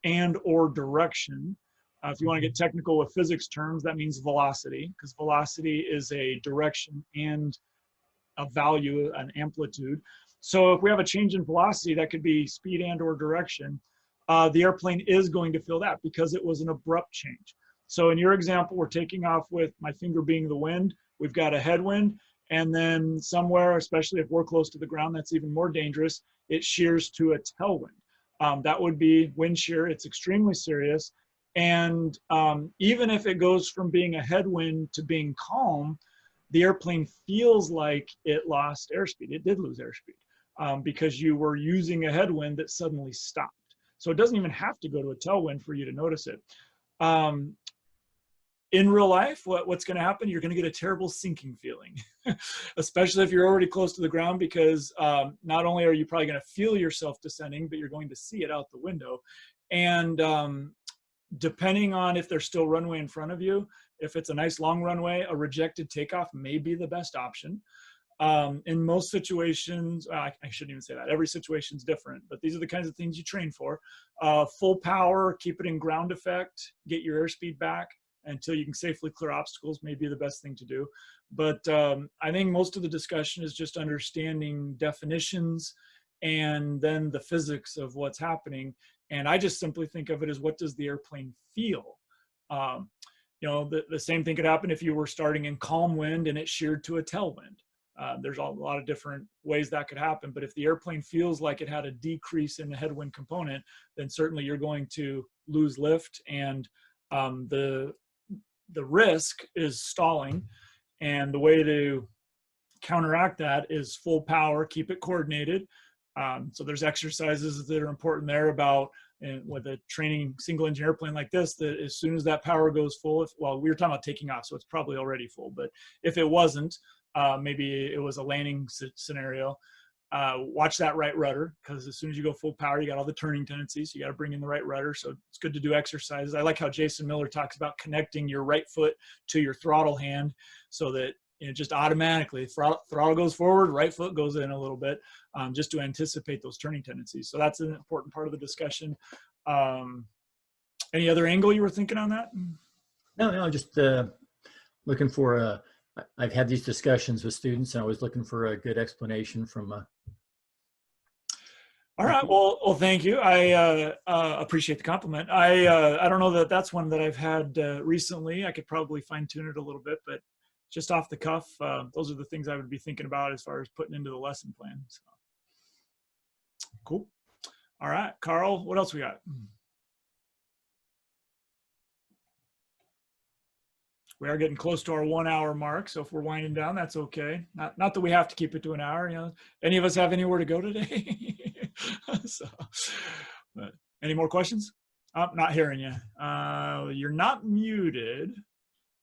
and or direction. If you want to get technical with physics terms, that means velocity, because velocity is a direction and a value, an amplitude. So if we have a change in velocity, that could be speed and or direction. the airplane is going to feel that because it was an abrupt change. So in your example, we're taking off with my finger being the wind. We've got a headwind, and then somewhere, especially if we're close to the ground, that's even more dangerous. It shears to a tailwind. That would be wind shear. It's extremely serious. And even if it goes from being a headwind to being calm, the airplane feels like it lost airspeed. It did lose airspeed because you were using a headwind that suddenly stopped. So it doesn't even have to go to a tailwind for you to notice it. In real life, what's going to happen? You're going to get a terrible sinking feeling, especially if you're already close to the ground, because not only are you probably going to feel yourself descending, but you're going to see it out the window. And depending on if there's still runway in front of you, if it's a nice long runway, a rejected takeoff may be the best option. In most situations, I shouldn't even say that. Every situation is different, but these are the kinds of things you train for. Full power, keep it in ground effect, get your airspeed back until you can safely clear obstacles may be the best thing to do. But I think most of the discussion is just understanding definitions and then the physics of what's happening. And I just simply think of it as, what does the airplane feel? You know, the same thing could happen if you were starting in calm wind and it sheared to a tailwind. There's a lot of different ways that could happen, but if the airplane feels like it had a decrease in the headwind component, then certainly you're going to lose lift, and the risk is stalling. And the way to counteract that is full power, keep it coordinated. So there's exercises that are important there about, and with a training single engine airplane like this, that as soon as that power goes full, well, we were talking about taking off, so it's probably already full, but if it wasn't, maybe it was a landing scenario, watch that right rudder, because as soon as you go full power, you got all the turning tendencies. You got to bring in the right rudder. So it's good to do exercises. I like how Jason Miller talks about connecting your right foot to your throttle hand, so that just automatically throttle goes forward, right foot goes in a little bit, just to anticipate those turning tendencies. So that's an important part of the discussion. Any other angle you were thinking on that? No, just looking for I've had these discussions with students, and I was looking for a good explanation from All right. Well, thank you. I appreciate the compliment. I don't know that that's one that I've had recently. I could probably fine tune it a little bit, but just off the cuff, those are the things I would be thinking about as far as putting into the lesson plan. So. Cool. All right, Carl, what else we got? We are getting close to our 1 hour mark, so if we're winding down, that's okay. Not that we have to keep it to an hour. You know, any of us have anywhere to go today? So, but any more questions? I'm not hearing you. You're not muted.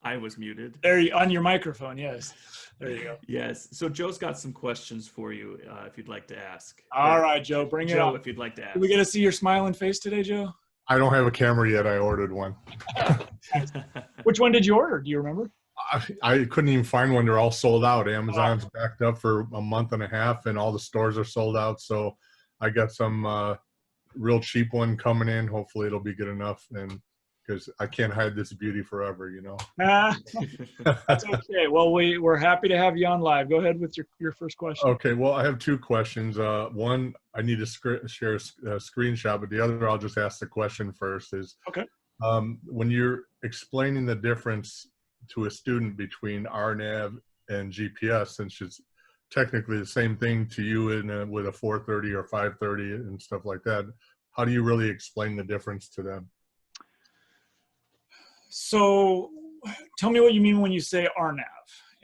I was muted. There you on your microphone. Yes. There you go. Yes. So Joe's got some questions for you if you'd like to ask. All right, Joe, bring it Joe, up. if you'd like to ask. Do we get to see your smiling face today, Joe? I don't have a camera yet. I ordered one. Which one did you order? Do you remember? I couldn't even find one. They're all sold out. Amazon's backed up for a month and a half, and all the stores are sold out. So I got some real cheap one coming in. Hopefully it'll be good enough, and because I can't hide this beauty forever, you know. That's okay. Well, we're happy to have you on live. Go ahead with your first question. Okay. Well, I have two questions. One, I need to share a screenshot, but the other, I'll just ask the question first. Is okay. When you're explaining the difference to a student between RNAV and GPS, since it's technically the same thing to you with a 430 or 530 and stuff like that, how do you really explain the difference to them? So tell me what you mean when you say RNAV.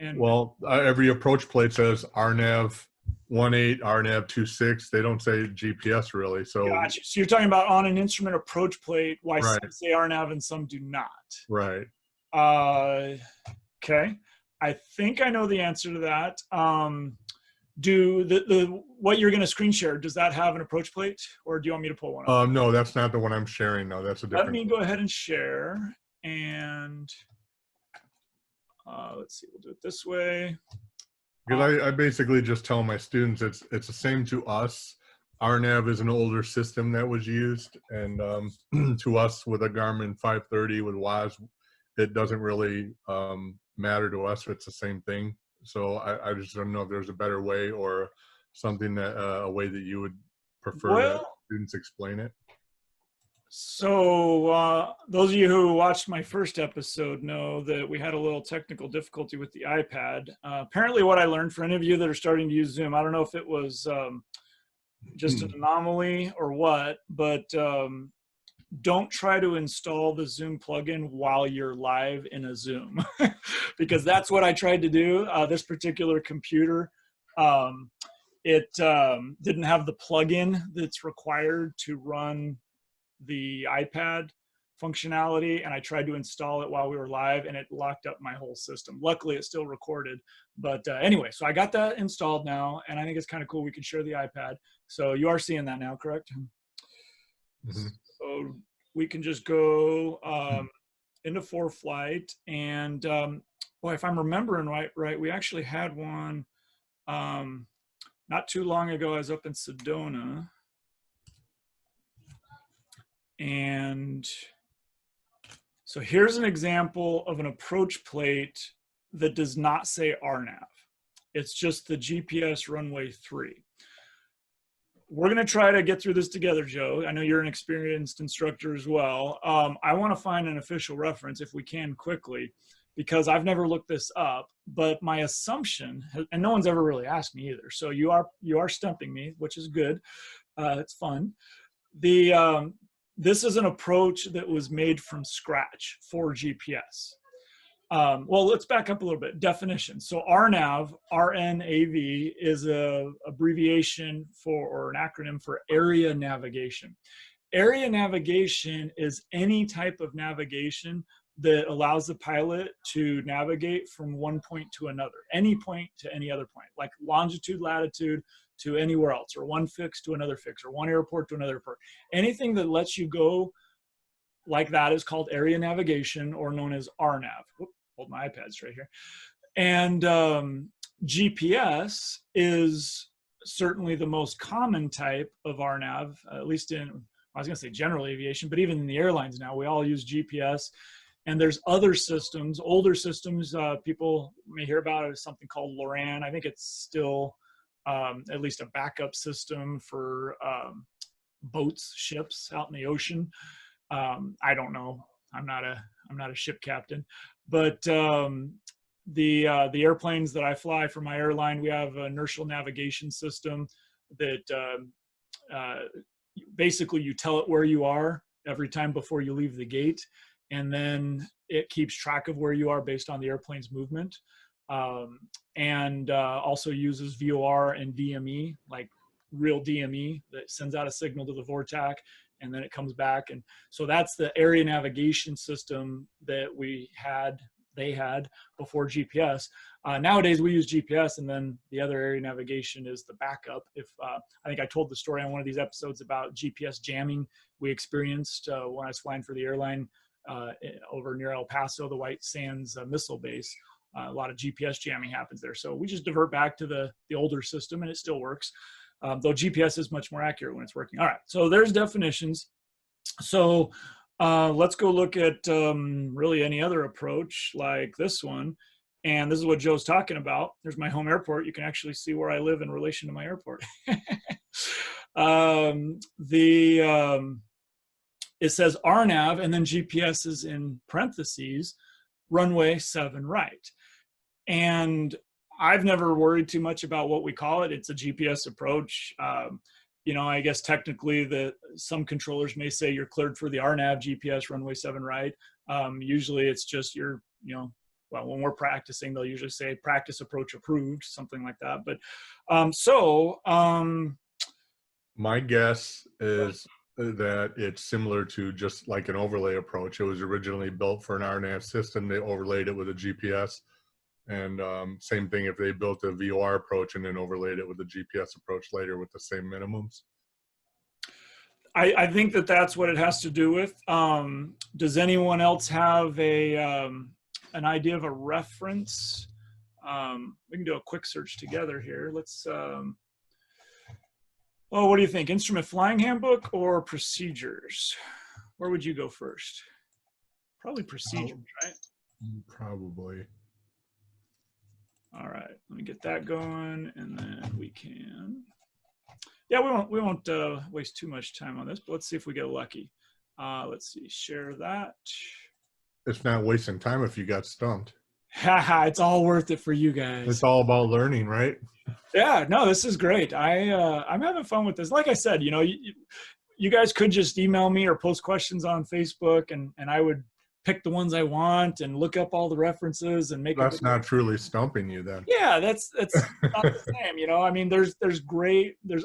And well, every approach plate says RNAV 18, RNAV 26. They don't say GPS really. So, gotcha. So you're talking about on an instrument approach plate, why right. some say RNAV and some do not. Right. Okay. I think I know the answer to that. What you're going to screen share, does that have an approach plate, or do you want me to pull one up? No, that's not the one I'm sharing. No, that's a different. Let me go ahead and share, and let's see, we'll do it this way. Because I basically just tell my students it's the same to us. RNAV is an older system that was used, and to us with a Garmin 530 with WAS, it doesn't really matter to us. It's the same thing. So I just don't know if there's a better way or something that a way that you would prefer that students explain it. So those of you who watched my first episode know that we had a little technical difficulty with the iPad. Apparently what I learned, for any of you that are starting to use Zoom, I don't know if it was just an anomaly or what, but don't try to install the Zoom plugin while you're live in a Zoom, because that's what I tried to do. This particular computer, it didn't have the plugin that's required to run the iPad functionality, and I tried to install it while we were live, and it locked up my whole system. Luckily, it still recorded. But anyway, so I got that installed now, and I think it's kind of cool. We can share the iPad. So you are seeing that now, correct? Mm-hmm. So we can just go into ForeFlight, and boy, if I'm remembering right, we actually had one not too long ago. I was up in Sedona. And so here's an example of an approach plate that does not say RNAV. It's just the GPS runway 3. We're going to try to get through this together, Joe. I know you're an experienced instructor as well. I want to find an official reference if we can quickly, because I've never looked this up, but my assumption, and no one's ever really asked me either. So you are stumping me, which is good. It's fun. This is an approach that was made from scratch for GPS. Well, let's back up a little bit. Definition. So RNAV, RNAV, is an abbreviation for, or an acronym for area navigation. Area navigation is any type of navigation that allows the pilot to navigate from one point to another, any point to any other point, like longitude, latitude, to anywhere else, or one fix to another fix, or one airport to another airport. Anything that lets you go like that is called area navigation, or known as RNAV. Whoop, hold my iPad straight here. And GPS is certainly the most common type of RNAV, at least in, I was going to say general aviation, but even in the airlines now, we all use GPS. And there's other systems, older systems, people may hear about it, something called LORAN. I think it's still at least a backup system for boats, ships out in the ocean. I don't know. I'm not a ship captain, but the airplanes that I fly for my airline, we have an inertial navigation system that basically you tell it where you are every time before you leave the gate, and then it keeps track of where you are based on the airplane's movement. And also uses VOR and DME, like real DME, that sends out a signal to the VORTAC, and then it comes back. And so that's the area navigation system that they had before GPS. Nowadays we use GPS, and then the other area navigation is the backup. If I think I told the story on one of these episodes about GPS jamming we experienced when I was flying for the airline over near El Paso, the White Sands missile base. A lot of GPS jamming happens there. So we just divert back to the older system, and it still works. Though GPS is much more accurate when it's working. All right, so there's definitions. So let's go look at really any other approach like this one. And this is what Joe's talking about. There's my home airport. You can actually see where I live in relation to my airport. It says RNAV, and then GPS is in parentheses, runway 7 right. And I've never worried too much about what we call it. It's a GPS approach. You know, I guess technically some controllers may say you're cleared for the RNAV GPS runway 7 right. Usually it's just well, when we're practicing, they'll usually say practice approach approved, something like that. But my guess is that it's similar to just like an overlay approach. It was originally built for an RNAV system. They overlaid it with a GPS. And same thing if they built a VOR approach and then overlaid it with a GPS approach later with the same minimums. I think that's what it has to do with. Does anyone else have an idea of a reference? We can do a quick search together here. Let's, what do you think? Instrument flying handbook or procedures? Where would you go first? Probably procedures, right? Probably. All right, let me get that going, and then we can. Yeah, we won't waste too much time on this, but let's see if we get lucky. Let's see, share that. It's not wasting time if you got stumped. Haha, it's all worth it for you guys. It's all about learning, right? Yeah, no, this is great. I'm having fun with this. Like I said, you know, you guys could just email me or post questions on Facebook, and I would pick the ones I want and look up all the references and make. That's not truly stumping you then. Yeah, that's not the same. You know, I mean, there's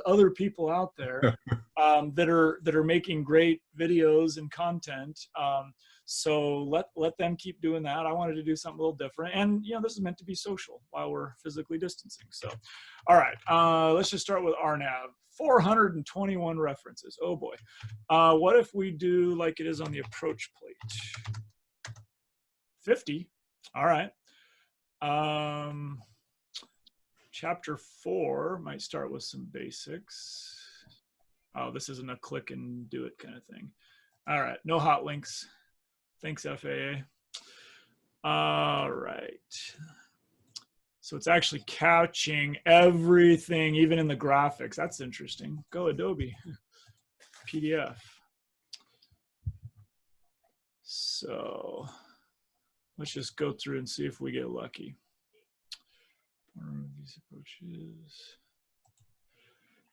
other people out there that are making great videos and content. So let them keep doing that. I wanted to do something a little different, and you know, this is meant to be social while we're physically distancing. So, all right, let's just start with RNAV. 421 references. Oh boy. What if we do like it is on the approach plate? 50. All right. Chapter 4 might start with some basics. Oh, this isn't a click and do it kind of thing. All right, no hot links. Thanks, FAA. All right. So it's actually catching everything, even in the graphics. That's interesting. Go Adobe. PDF. So let's just go through and see if we get lucky. These approaches.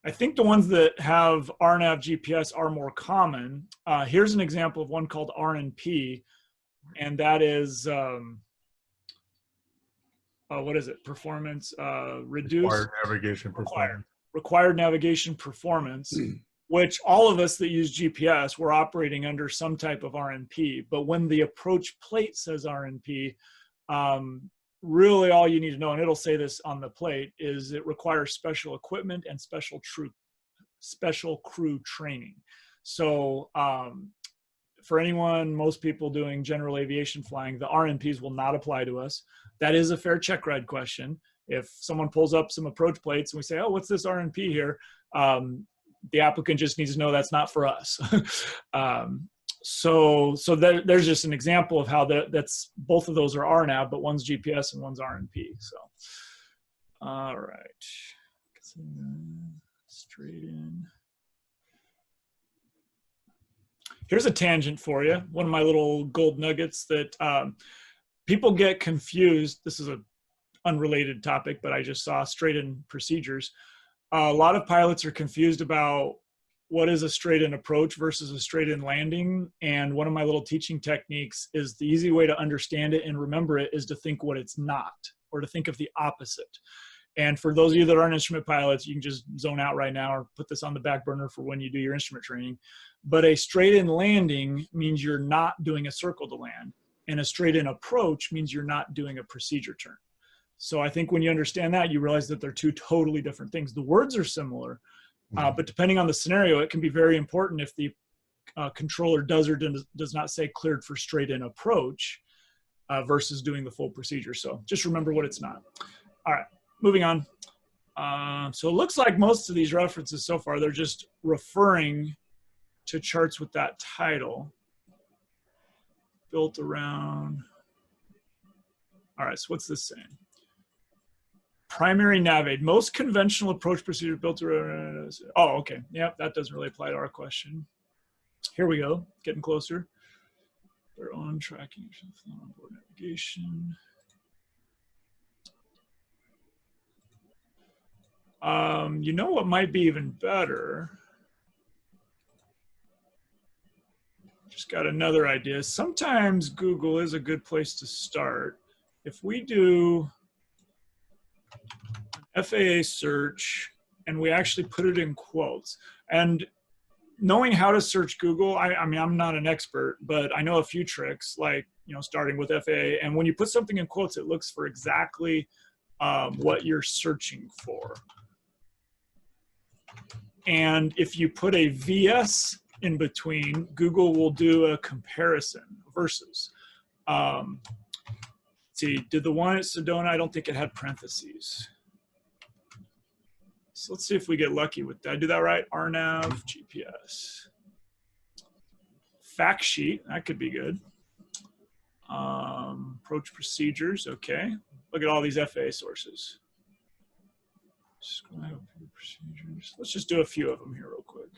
I think the ones that have RNAV GPS are more common. Here's an example of one called RNP, and that is, what is it? Performance, reduced. Required navigation performance. Required navigation performance, which all of us that use GPS, we're operating under some type of RNP. But when the approach plate says RNP, really all you need to know, and it'll say this on the plate, is it requires special equipment and special crew training. So for anyone, most people doing general aviation flying, the RNPs will not apply to us. That is a fair check ride question. If someone pulls up some approach plates and we say, oh, what's this RNP here? The applicant just needs to know that's not for us. So there's just an example of how that's both of those are RNAV, but one's GPS and one's RNP. So, all right, straight in. Here's a tangent for you. One of my little gold nuggets that people get confused. This is an unrelated topic, but I just saw straight in procedures. A lot of pilots are confused about what is a straight in approach versus a straight in landing. And one of my little teaching techniques is the easy way to understand it and remember it is to think what it's not, or to think of the opposite. And for those of you that aren't instrument pilots, you can just zone out right now or put this on the back burner for when you do your instrument training. But a straight in landing means you're not doing a circle to land. And a straight in approach means you're not doing a procedure turn. So I think when you understand that, you realize that they're two totally different things. The words are similar, but depending on the scenario, it can be very important if the controller does or does not say cleared for straight in approach versus doing the full procedure. So just remember what it's not. All right, moving on. So it looks like most of these references so far, they're just referring to charts with that title built around. All right, so what's this saying? Primary nav aid. Most conventional approach procedure built around. Oh, okay. Yep, that doesn't really apply to our question. Here we go. Getting closer. Their own tracking, onboard navigation. You know what might be even better? Just got another idea. Sometimes Google is a good place to start. If we do FAA search and we actually put it in quotes, and knowing how to search Google, I mean, I'm not an expert, but I know a few tricks, like, you know, starting with FAA. And when you put something in quotes, it looks for exactly what you're searching for. And if you put a VS in between, Google will do a comparison versus. Let's see, did the one at Sedona, I don't think it had parentheses. So let's see if we get lucky with that. Did I do that right? RNAV, GPS. Fact sheet, that could be good. Approach procedures, okay. Look at all these FAA sources. Describe procedures. Let's just do a few of them here real quick.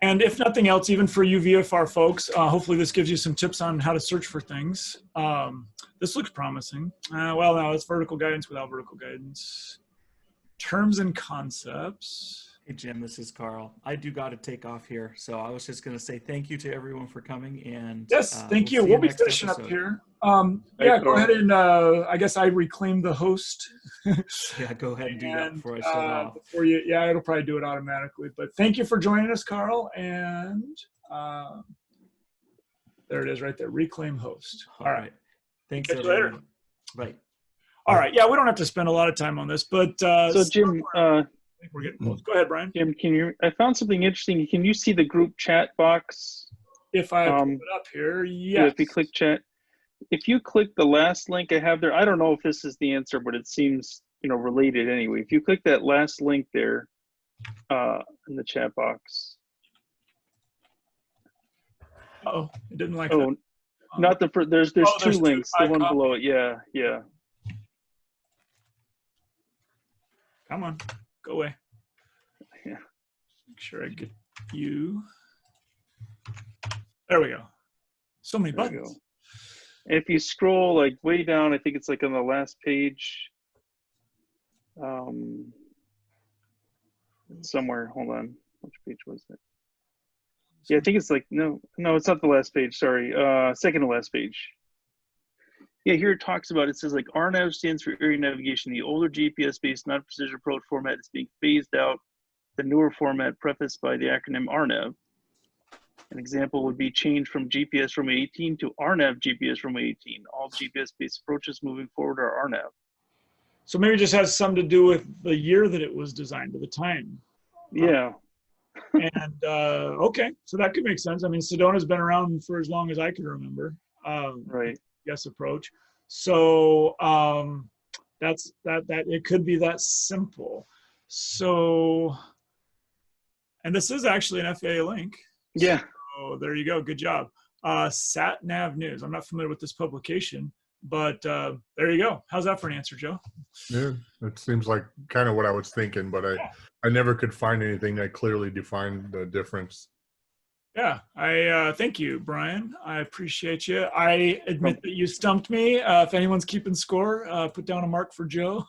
And if nothing else, even for you VFR folks, hopefully this gives you some tips on how to search for things. This looks promising. Well, now it's vertical guidance without vertical guidance. Terms and concepts. Hey, Jim, this is Carl. I do got to take off here. So I was just going to say thank you to everyone for coming. And yes, thank you. see We'll be next finishing episode. up here. Yeah, go ahead and I guess I reclaim the host. Yeah, go ahead and do that before I shut off. Before you, yeah, it'll probably do it automatically. But thank you for joining us, Carl. And there it is right there. Reclaim host. All right. Thanks, Catch you later. Bye. All right. Yeah, we don't have to spend a lot of time on this, but So Jim, I think we're getting close. Go ahead, Brian. Jim, I found something interesting. Can you see the group chat box? If I pull it up here, Yeah, yes. if you click chat, if you click the last link I have there, I don't know if this is the answer, but it seems, you know, related anyway. If you click that last link there in the chat box. Oh, it didn't like Oh, that. not the first. There's Oh, two there's two. links. The I one copy. below it. Yeah, yeah. Come on, go away. Yeah. Make sure I get you. There we go. So many There we buttons. go. If you scroll like way down, I think it's like on the last page. Somewhere. Hold on. Which page was it? Yeah, I think it's like no, it's not the last page. Sorry, second to last page. Yeah, here it talks about, it says like RNAV stands for area navigation. The older GPS-based non-precision approach format is being phased out. The newer format prefaced by the acronym RNAV. An example would be change from GPS from 18 to RNAV GPS from 18. All GPS-based approaches moving forward are RNAV. So maybe it just has something to do with the year that it was designed, or the time. Yeah. And okay, so that could make sense. I mean, Sedona's been around for as long as I can remember. Right. Yes, approach. So that's that it could be that simple. So, and this is actually an FAA link. Yeah. So there you go. Good job. Sat Nav News. I'm not familiar with this publication, but there you go. How's that for an answer, Joe? Yeah, it seems like kind of what I was thinking, but I never could find anything that clearly defined the difference. Yeah, I thank you, Brian. I appreciate you. I admit that you stumped me. If anyone's keeping score, put down a mark for Joe.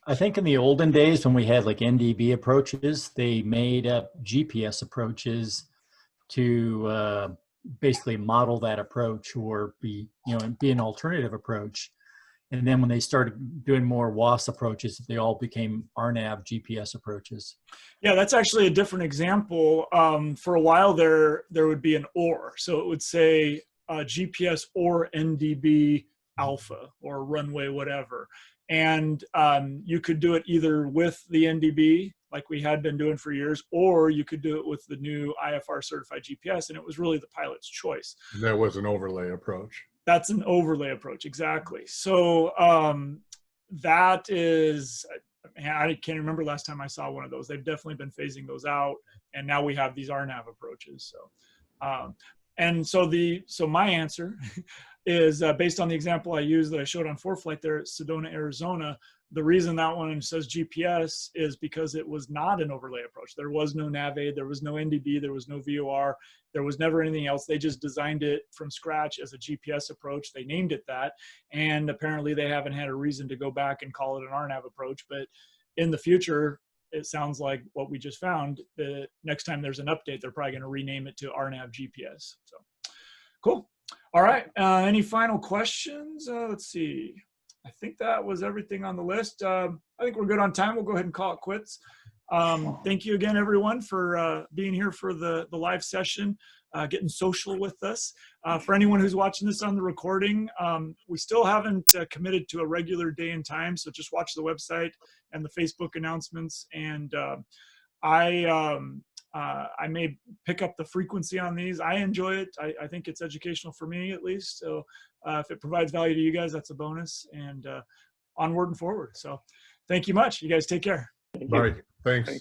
I think in the olden days when we had like NDB approaches, they made up GPS approaches to basically model that approach or be an alternative approach. And then when they started doing more WAS approaches, they all became RNAV GPS approaches. Yeah, that's actually a different example. For a while there would be an OR. So it would say GPS or NDB alpha or runway, whatever. And you could do it either with the NDB, like we had been doing for years, or you could do it with the new IFR certified GPS. And it was really the pilot's choice. That was an overlay approach. That's an overlay approach, exactly. So that is, I can't remember last time I saw one of those. They've definitely been phasing those out, and now we have these RNAV approaches. So, and so my answer is based on the example I used that I showed on ForeFlight there at Sedona, Arizona. The reason that one says GPS is because it was not an overlay approach. There was no NavAid, there was no NDB, there was no VOR, there was never anything else. They just designed it from scratch as a GPS approach. They named it that, and apparently they haven't had a reason to go back and call it an RNAV approach. But in the future, it sounds like what we just found, the next time there's an update, they're probably going to rename it to RNAV GPS. So cool. All right. Any final questions? Let's see. I think that was everything on the list. I think we're good on time. We'll go ahead and call it quits. Thank you again, everyone, for being here for the live session, getting social with us. For anyone who's watching this on the recording, we still haven't committed to a regular day and time, so just watch the website and the Facebook announcements. And I may pick up the frequency on these. I enjoy it. I think it's educational for me, at least. So if it provides value to you guys, that's a bonus. And onward and forward. So thank you much. You guys take care. All right. Thanks.